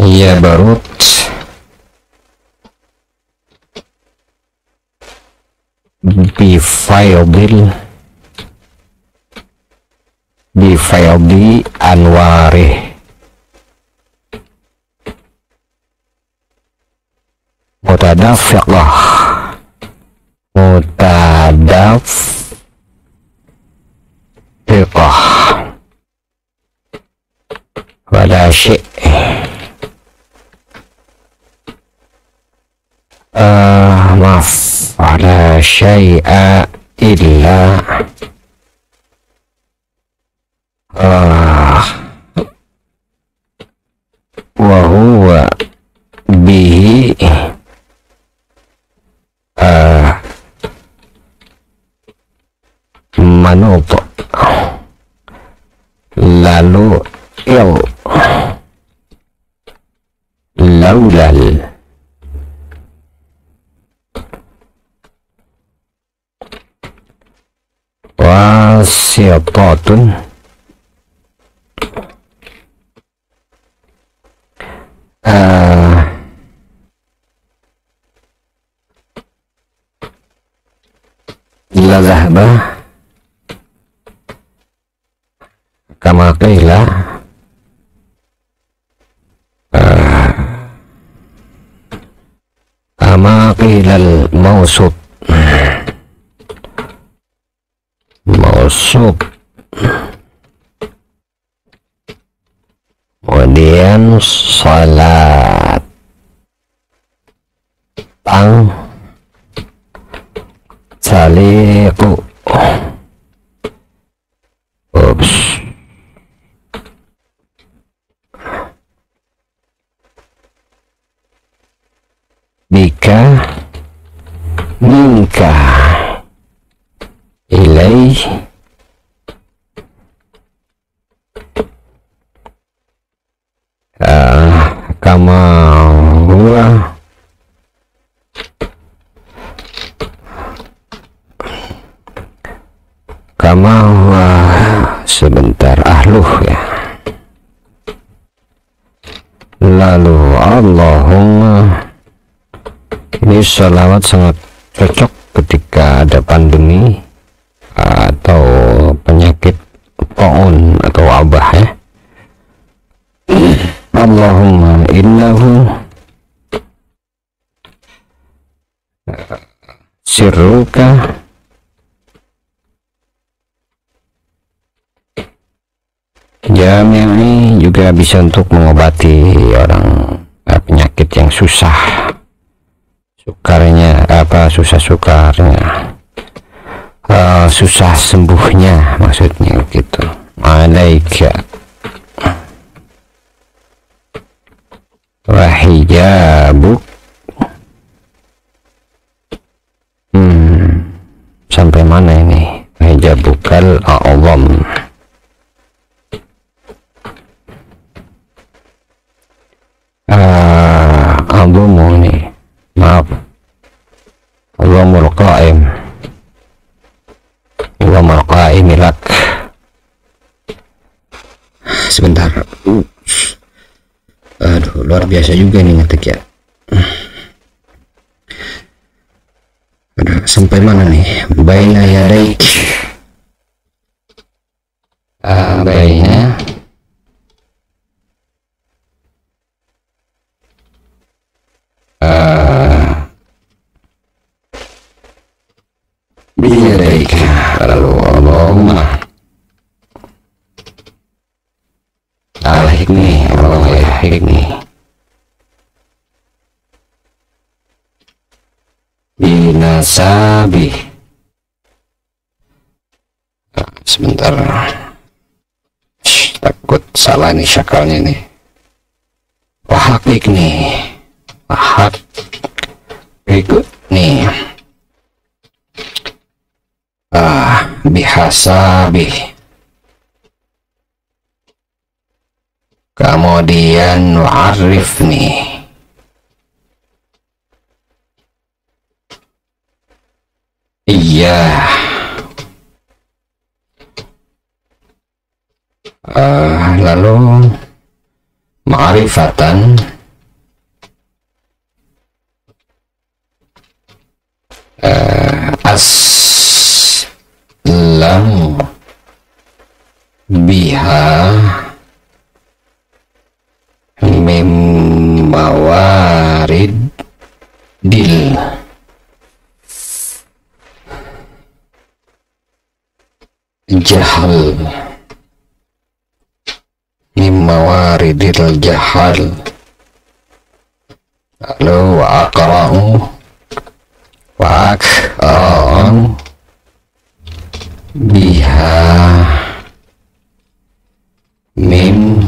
ya barut bifaydi anwarih mutadafiqah wala syai' maaf wala syai'a illa wa huwa bihi manut lalu laulal wasiatatun la zahba kama qila kama qila al-mawsuf kemudian salat saliqu bika minka ilaih kama huwa sebentar ahluh ya. Lalu Allahumma, ini sholawat sangat cocok ketika ada pandemi atau penyakit taun atau wabah ya. Allahumma innahu sirruka jami'i, juga bisa untuk mengobati orang penyakit yang susah sukarnya, susah sukarnya, susah sembuhnya maksudnya gitu. Alaika wahijabuk, sampai mana ini? Wahijabukal a'zam, a'zamu ini, maaf, a'zamul qa'im, a'zamul qa'imilak. Sebentar, aduh luar biasa juga nih ngetik ya. Sampai mana nih? Baina yadaik, baina binasabi. Sebentar, takut salah nih syakalnya nih. Wahakik nih, berikut nih. Bihasabi. Kemudian wa'arif nih. Iya. Lalu ma'rifatan. Aslam biha mim mawarid dil jahal, mim mawaridil jahal. Lalu wa'aqra'u wa'aqra'u biha min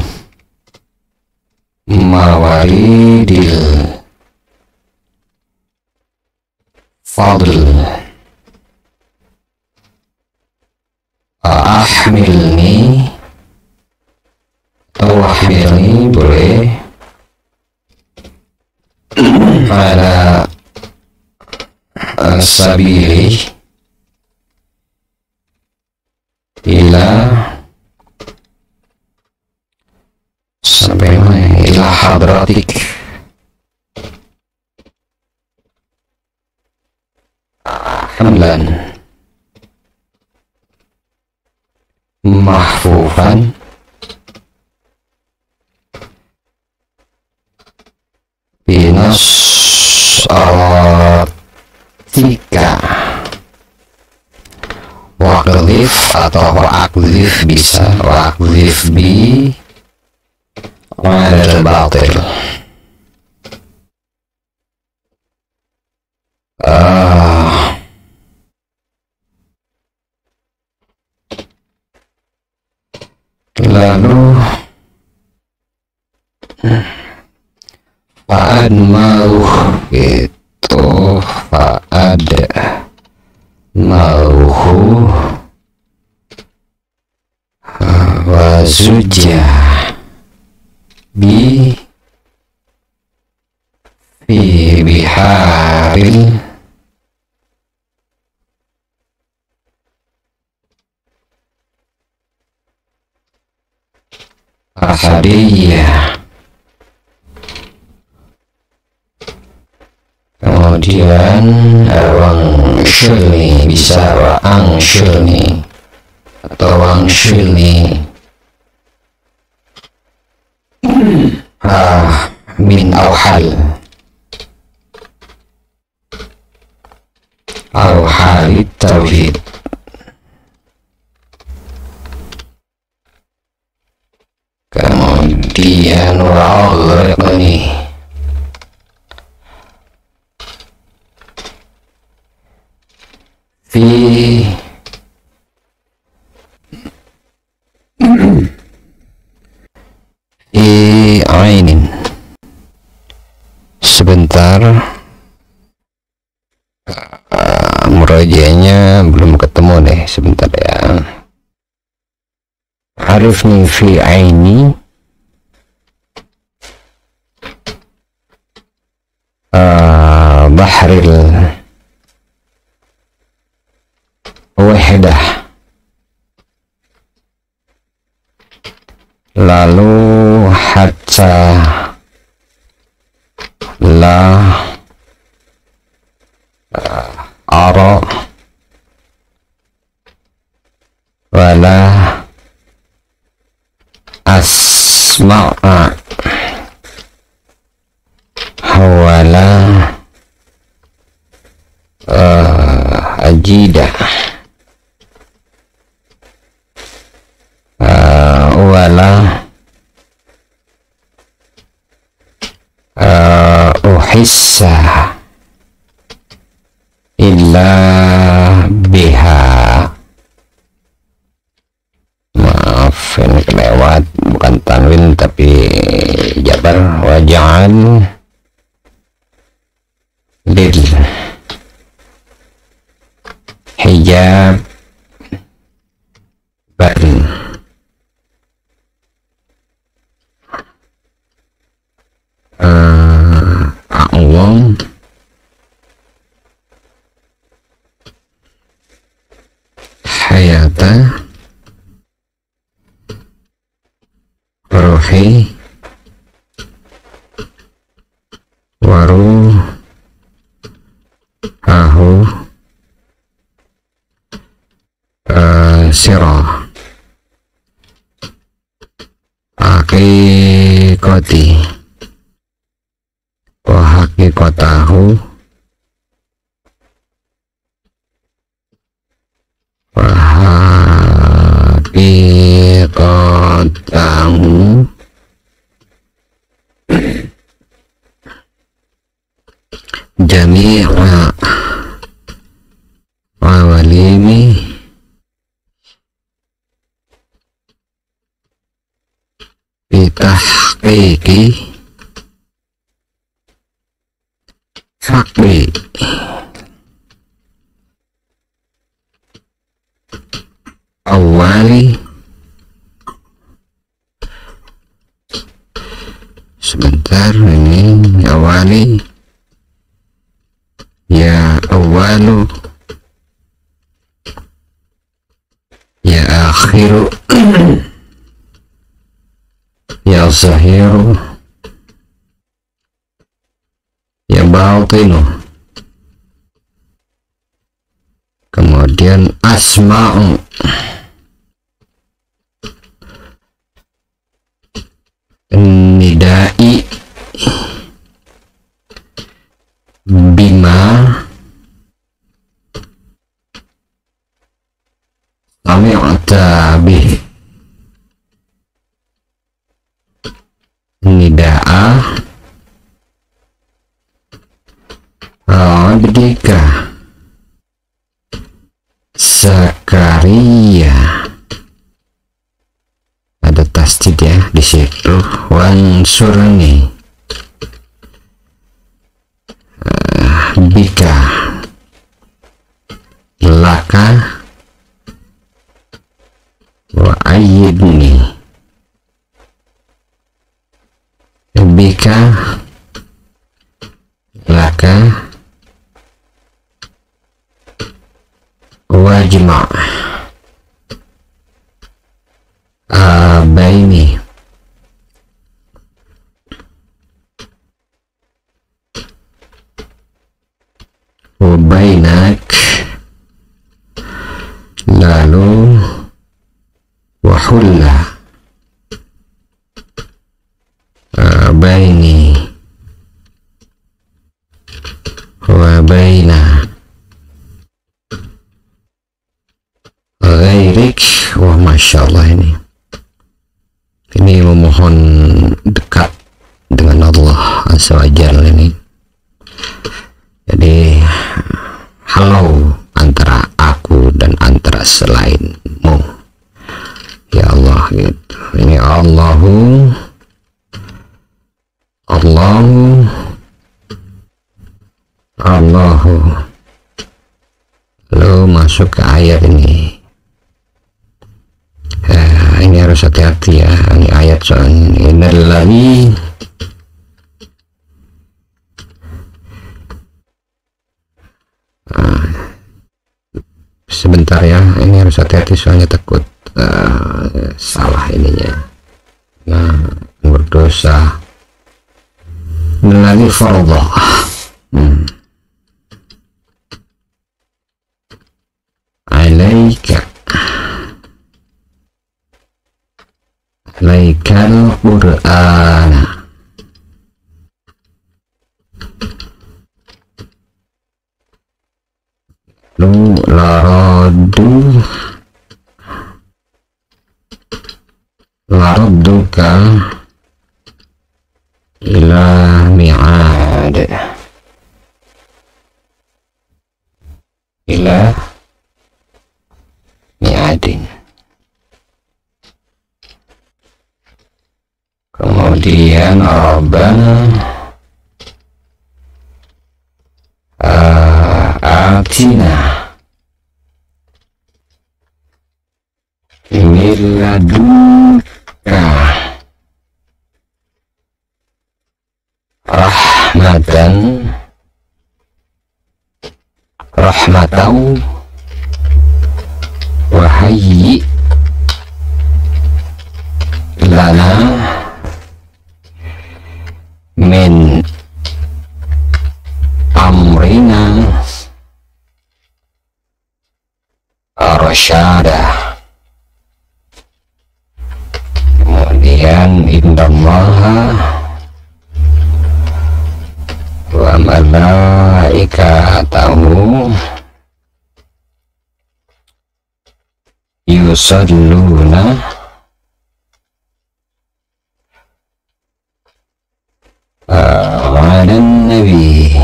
mawaridil fadl. Ahmilni atau ahmilni boleh ala sabili ila sampai mana, ila hadratik hamlan mahfufan binas atika. Waqdhif atau waqdhif bisa, waqdhif bi al batil. Lalu fa'ad mau itu fa'ad mauhu wazuja bi fi biharil ahadiyah. Kemudian wangshilni bisa wangshilni atau wangshilni min awhal tauhid. Kemudian wa'aghraqni fi ainin. Sebentar, murajaahnya belum ketemu deh, sebentar ya. Arifni fi aini bahril wahdah. Lalu hatta la ara wala asma'a wala ajida wala uhissa illa biha. Maaf, ini kelewat, bukan tanwin tapi jabar. Waj'al lil hijab ban a'wam hayata ruhi waru ahu sirah hakikati wa hakikatahu wa hakikatahu jami'a awalimi bitahqiqi fakbi awali sebentar, ini awali ya awalu ya akhiru ya zahiru ya batinu, kemudian asma'u nidai bima sami'ta bih nida'a abdika Zakaria, ada tasdid ya di situ. Wansurni bika laka wa ayyidni bika laka wajma' abaini wabainak, lalu wahulla baini wabaina ghairik. Wah, masya Allah, ini memohon dekat dengan Allah Azza wa Jalla ini. Jadi halau antara aku dan antara selainmu ya Allah gitu. Ini Allahu lalu masuk ke ayat ini. Ini harus hati-hati ya, ini ayat soalnya innalillahi sebentar ya, ini harus hati-hati soalnya takut salah ininya. Nah, berdosa innalillahi fardhu alaikal Qur'an lu laradduka ila mi'ad ila mi'adin. Kemudian Rabbana atina min ladunka rahmatan wa hayyi lana min amrina rasyada. Kemudian innallaha wa malaikatahu yusalluna ala nabi.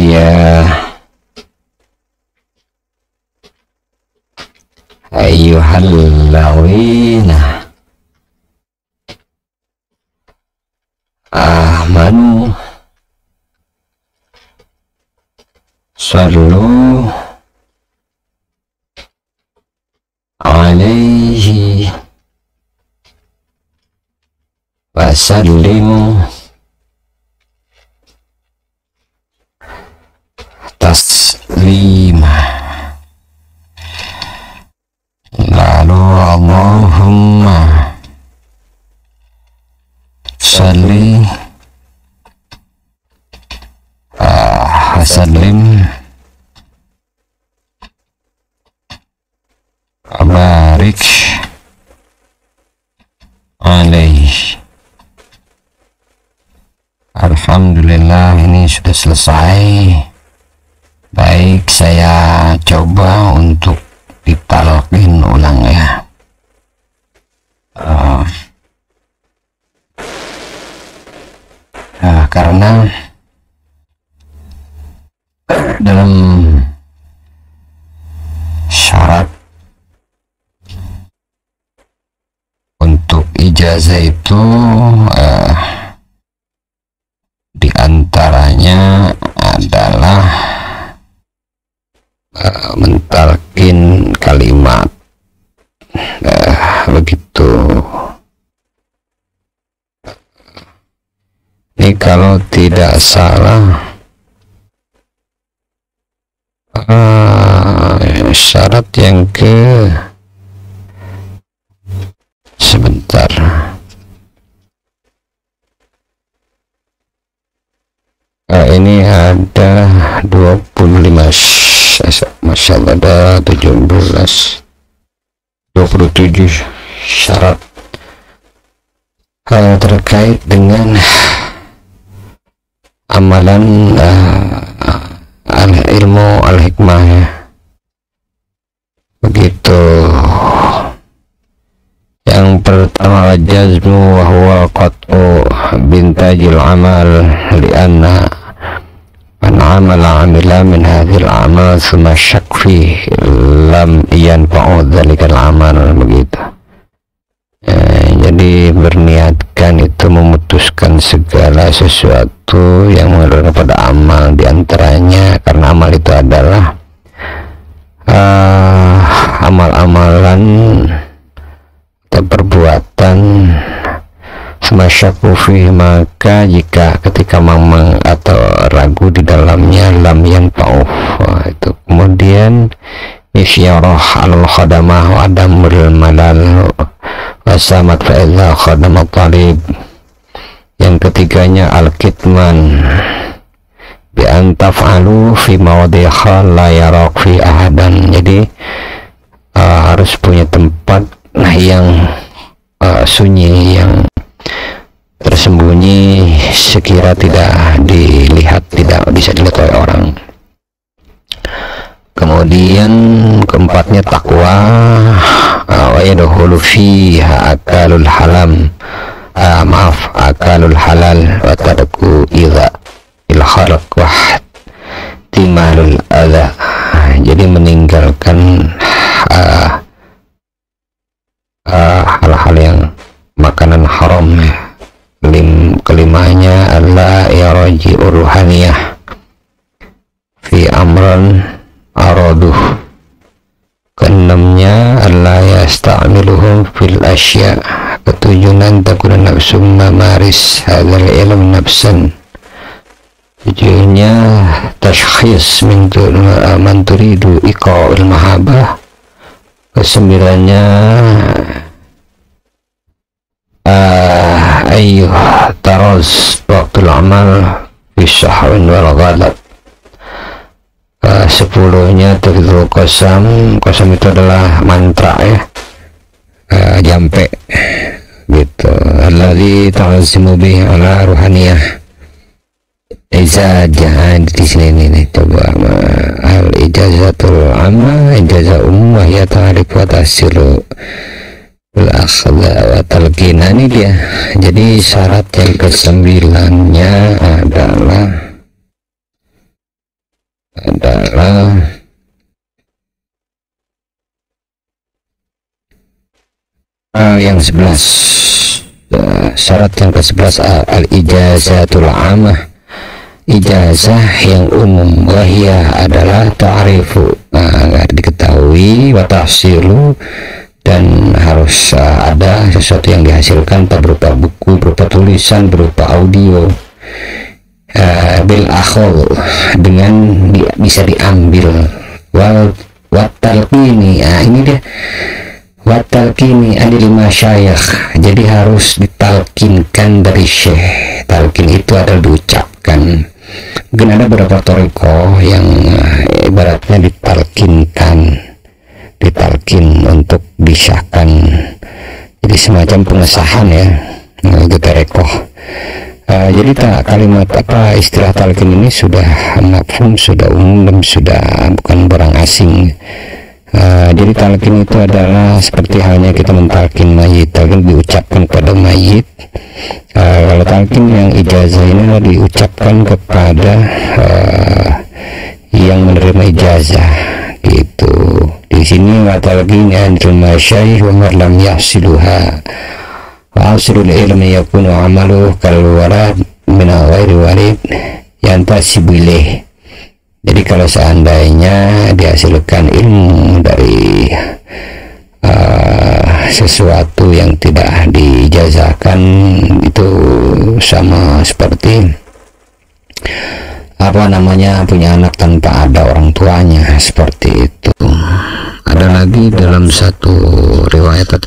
Ya ayyuhalladzina amanu sallu alaihi wa sallimu taslima. Lalu Allahumma salli wasallim barik alaih. Alhamdulillah, ini sudah selesai. Baik, saya coba untuk ditalqin ulang ya. Karena dalam syarat untuk ijazah itu diantaranya adalah mentalkin kalimat, begitu. Ini kalau tidak salah syarat yang sebentar. Ini ada 25, Masya Allah, ada 17, 27 syarat terkait dengan amalan ilmu al-hikmah ya. Begitu. Yang pertama, jazmu wa huwa qat'u bintajil amal lianna man amala amila min hadhil amal thumma syak fi lam yanfa'u dhalikal amal, begitu. Jadi berniatkan itu memutuskan segala sesuatu yang mengarah kepada amal, diantaranya karena amal itu adalah amal-amalan atau perbuatan semasyakufi, maka jika ketika mamang atau ragu di dalamnya lam yanfa'u itu. Kemudian isyarah al-khadamah wa adamul malal wasamat fa'idha khadamah talib. Yang ketiganya al-kitman bi an taf'alu fi mawadhiha la yarak fi ahadan. Jadi harus punya tempat yang sunyi, yang tersembunyi sekira tidak dilihat, tidak bisa dilihat oleh orang. Kemudian keempatnya takwa wa yadkhulu fiha akalul halam akalul halal wa tarku idza il khalq wa timalul adha. Jadi meninggalkan hal-hal yang makanan haram. Kelimanya Allah ya raji ruhaniyah fi amran araduh. Keenamnya Allah yasta'miluhum fil asya. Ketujuhan takuna nafsu mamaris hadzal ilm nafsan. Tujuhnya tashkhis min man turidu iqa'il mahabbah. Kesembilannya ayyuh taraz waqtul amal fi sahwin wal ghadab. Sepuluhnya tafidul qasam. Qasam itu adalah mantra ya, jampe gitu. Alladzi ta'zimu bihi ala ruhaniyah. Ijazah di sini nih, coba al ijazatul amma ijazah umum ya ta'rif wa tasilu bil akhdha wa talqin. Ini dia. Jadi syarat yang kesembilannya adalah yang 11. Syarat yang ke-11 al ijazatul amah, ijazah yang umum. Wahia adalah ta'rifu, diketahui, wa tahsilu, dan harus ada sesuatu yang dihasilkan berupa buku, berupa tulisan, berupa audio, bil akhol, dengan bisa diambil, wal talqini. Ini dia watalkini adil masyayikh. Jadi harus ditalkinkan dari syekh. Talkin itu adalah diucapkan. Mungkin ada beberapa toriko yang ibaratnya ditalkin untuk disahkan. Jadi semacam pengesahan ya, itu toriko. Jadi kalimat istilah talkin ini sudah mafhum, sudah umum, dan sudah bukan barang asing. Jadi talqin itu adalah seperti halnya kita mentalkin mayit. Talqin diucapkan kepada mayit. Kalau talqin yang ijazah ini adalah diucapkan kepada yang menerima ijazah gitu. Di sini wa talqin anil masyayikh wa man lam yahsiluha wa asrul ilmi yakunu amalu kal warad min ghairi warid yantasibu ilaih. Jadi kalau seandainya dihasilkan ilmu dari sesuatu yang tidak dijazahkan, itu sama seperti punya anak tanpa ada orang tuanya, seperti itu. Ada lagi dalam satu riwayat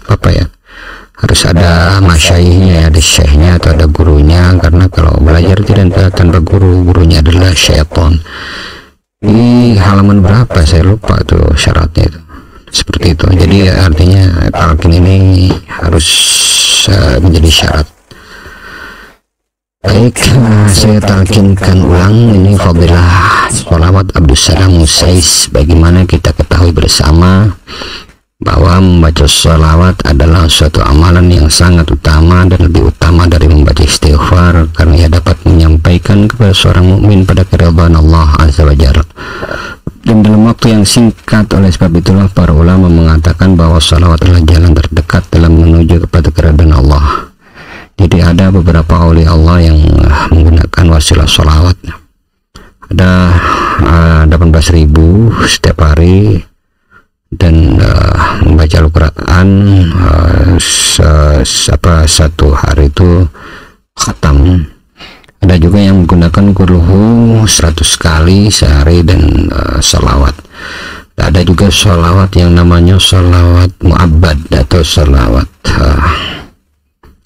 harus ada masyaihnya, ada syekhnya atau ada gurunya, karena kalau belajar tidak tanpa gurunya adalah syaitan. Di halaman berapa saya lupa tuh syaratnya itu, seperti itu. Jadi artinya talqin ini harus menjadi syarat. Baik, saya talqinkan ulang ini fadilah sholawat Abdussalam Musais. Bagaimana kita ketahui bersama bahwa membaca sholawat adalah suatu amalan yang sangat utama dan lebih utama dari membaca istighfar, karena ia dapat menyampaikan kepada seorang mukmin pada keridhaan Allah Azza wa Jalla dan dalam waktu yang singkat. Oleh sebab itulah para ulama mengatakan bahwa sholawat adalah jalan terdekat dalam menuju kepada keridhaan Allah. Jadi ada beberapa aulia Allah yang menggunakan wasilah sholawat. Ada 18.000 setiap hari, dan membaca Al-Quran satu hari itu khatam. Ada juga yang menggunakan kulhu 100 kali sehari dan salawat. Ada juga salawat yang namanya salawat mu'abbad atau salawat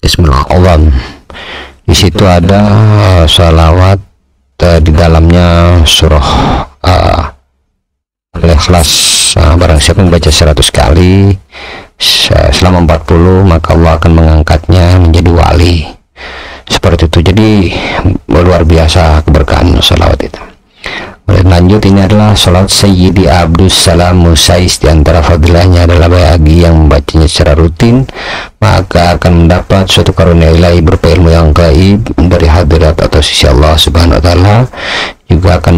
Ismul A'zam. Di situ ada salawat di dalamnya surah Al-Ikhlas. Barang siapa membaca 100 kali selama 40, maka Allah akan mengangkatnya menjadi wali, seperti itu. Jadi luar biasa keberkahan salawat itu. Nah, lanjut, ini adalah sholat Sayyidi Abdus Salam Musais. Di antara fadilahnya adalah bagi yang membacanya secara rutin maka akan mendapat suatu karunia ilahi berupa ilmu yang gaib dari hadirat atau sisi Allah Subhanahu wa Ta'ala, juga akan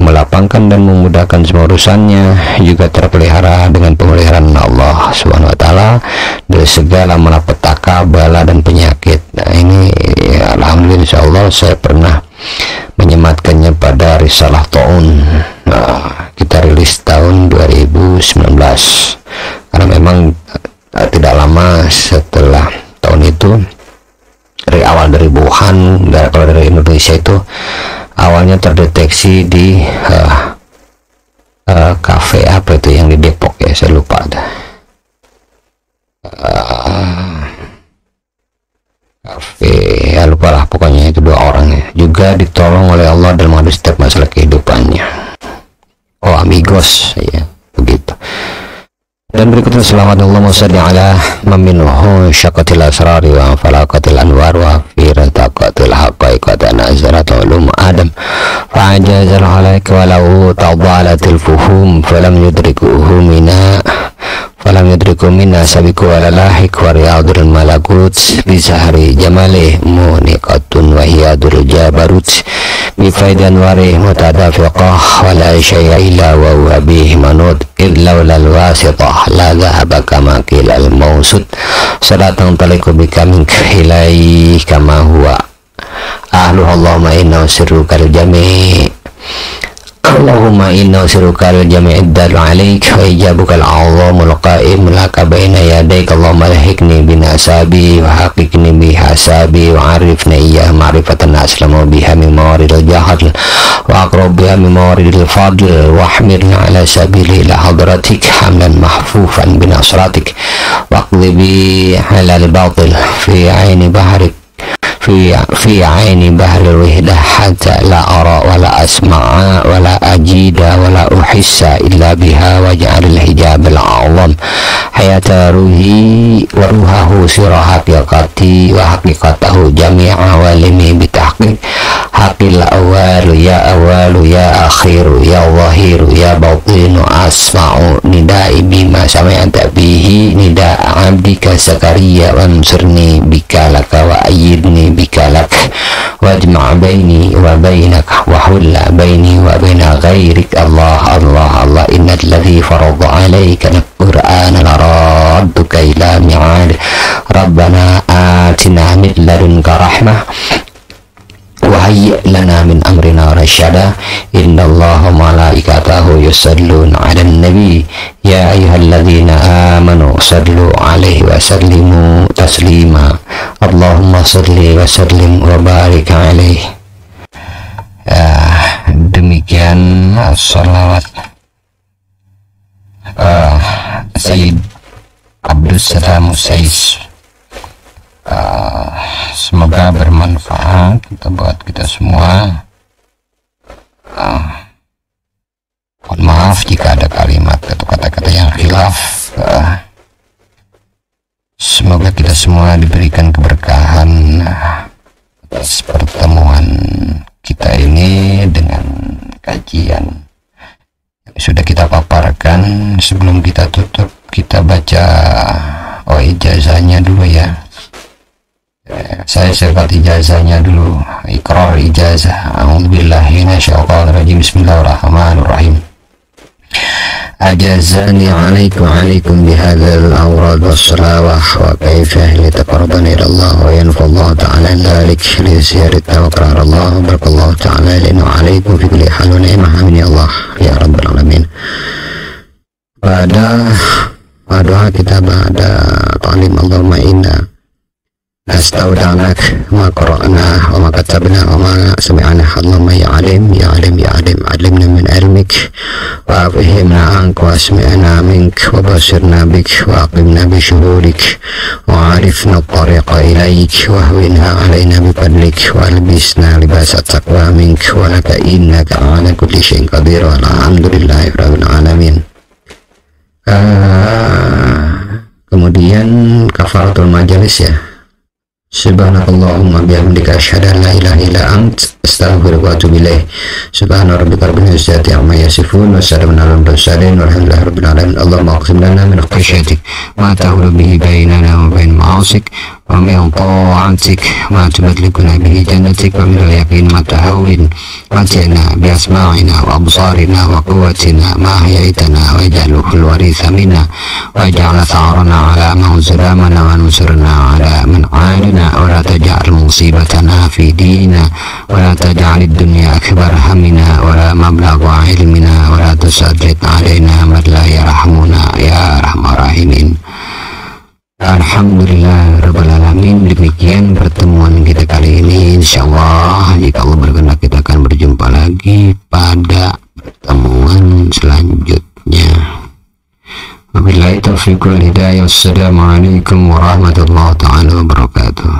melapangkan dan memudahkan semua urusannya, juga terpelihara dengan pemeliharaan Allah Subhanahu wa Ta'ala dari segala malapetaka, bala dan penyakit. Nah ini ya, alhamdulillah insyaallah saya pernah menyematkannya pada Risalah Ta'un. Nah, kita rilis tahun 2019 karena memang tidak lama setelah tahun itu, dari awal dari Wuhan, kalau dari Indonesia itu awalnya terdeteksi di kafe apa itu yang di Depok ya, saya lupa ada kafe ya, lupa lah pokoknya, itu 2 orang ya, juga ditolong oleh Allah dalam menghadapi setiap masalah kehidupannya. Oh amigos ya begitu. Dan berikutnya selawat Allahumma shalli ala maminhu syaqatil asrari wa falaqatil anwar wa firataqatil haqqaiqat nazarat ulum adam fa'ajazal alaika walau tawalatil fuhum falam yudrikuhu minna sabiku ala lahik wa riyadul malakut bizahri jamali muniqatun wa hiyadul jabarut bifaidan warih mutadafiqah wa la syai'a illa wa huwa bihi manut illa lal wasitah la dhahaba kama qilal mausud salatan taliku bika mink ilaihi kama huwa ahlu Allahumma inna sirrukal jami' Allahumma inna sirrukal jami'id dalu alaik wa ijabukal azamul qa'im laka baina yadaik Allahumma lahikni binasabi wa haqiqni bihasabi wa arifna iya ma'rifatan aslamu biha min mawaridil jahal wa aqrab biha min mawaridil fadl wa ahmirna ala sabili ila hadratik hamlan mahfufan binasratik wa aqlibi halal batil fi aini bahrik في عين بحر الوحدة حتى لا أرى ولا أسمع ولا أجد ولا أحس إلا بها واجعل الحجاب الأعظم حياة روحي وروحه سر حقيقتي وحقيقته جميع عوالمي بتحقيق حق الأول يا أول يا أخير يا ظهير يا باطن أسمع نداء بما سمعت به نداء عبدك زكريا وانصرني بك لك وأيدني بك لك واجمع بيني وبينك وحل بيني وبين غيرك الله الله الله إن الذي فرض عليك القرآن لرادك إلى ميعاد ربنا آتنا من لدنك رحمة وهيئ لنا من أمرنا رشدا إن الله وملائكته يصلون على النبي يا أيها الذين آمنوا صلوا عليه وسلموا تسليما اللهم صل وسلم وبارك عليه. Demikian salawat Sayyid Abdus Salam Musais. Semoga bermanfaat buat kita semua. Mohon maaf jika ada kalimat atau kata-kata yang khilaf. Semoga kita semua diberikan keberkahan atas pertemuan kita ini dengan kajian yang sudah kita paparkan. Sebelum kita tutup, kita baca ijazahnya dulu ya. Saya sebat ijazahnya dulu. Iqrar ijazah. A'udzubillahi minasyaitonirrajim. Bismillahirrahmanirrahim. أجازني عليكم بهذا الأوراد والصلاوة وكيف لتقربني إلى الله وينفع الله تعالى ذلك لزيارة التوكل على الله بارك الله تعالى لنا وعليكم في كل حال ونعمة آمين يا الله يا رب العالمين. Pada kita pada ta'lim Allahumma inna نستودعناك ما قرأناه وما كتبناه وما سمعناه اللهم يا عليم يا عليم يا عليم علمنا من علمك وأفهمنا عنك وأسمعنا منك وبصرنا بك وأقمنا بشهودك وعرفنا الطريق إليك واهونا علينا بفضلك وألبسنا لباس التقوى منك ولك إنك على كل شيء قدير والحمد لله رب العالمين. Kemudian kafaratul majalis ya. Subhanakallahumma bihamdika asyhadu an la ilaha illa ant astaghfiruka wa atubu ilaih. Subhana rabbika rabbil izzati amma yasifun wa salamun alal mursalin walhamdulillahi rabbil alamin. Allahumma aqsim lana min khashyatik ma tahulu bihi bainana wa bain ma'asik wa min ta'atik ma tubadlikuna bihi jannatik wa min al-yaqin ma tahawin matina bi asma'ina wa absarina wa quwwatina ma ahyaitana waj'alhu al-waritha minna waj'al tha'rana ala man zalamana wa ansurna ala man 'adana wa la taj'al musibatana fi dinina wa la taj'al ad-dunya akbar hammina wa la mablagha 'ilmina wa la tusallit 'alaina man la yarhamuna ya arhamar rahimin. Alhamdulillah Rabbil Alamin. Demikian pertemuan kita kali ini. InsyaAllah jika Allah berkenan kita akan berjumpa lagi pada pertemuan selanjutnya. Wabillahi taufiq wal hidayah. Wassalamualaikum warahmatullahi wabarakatuh.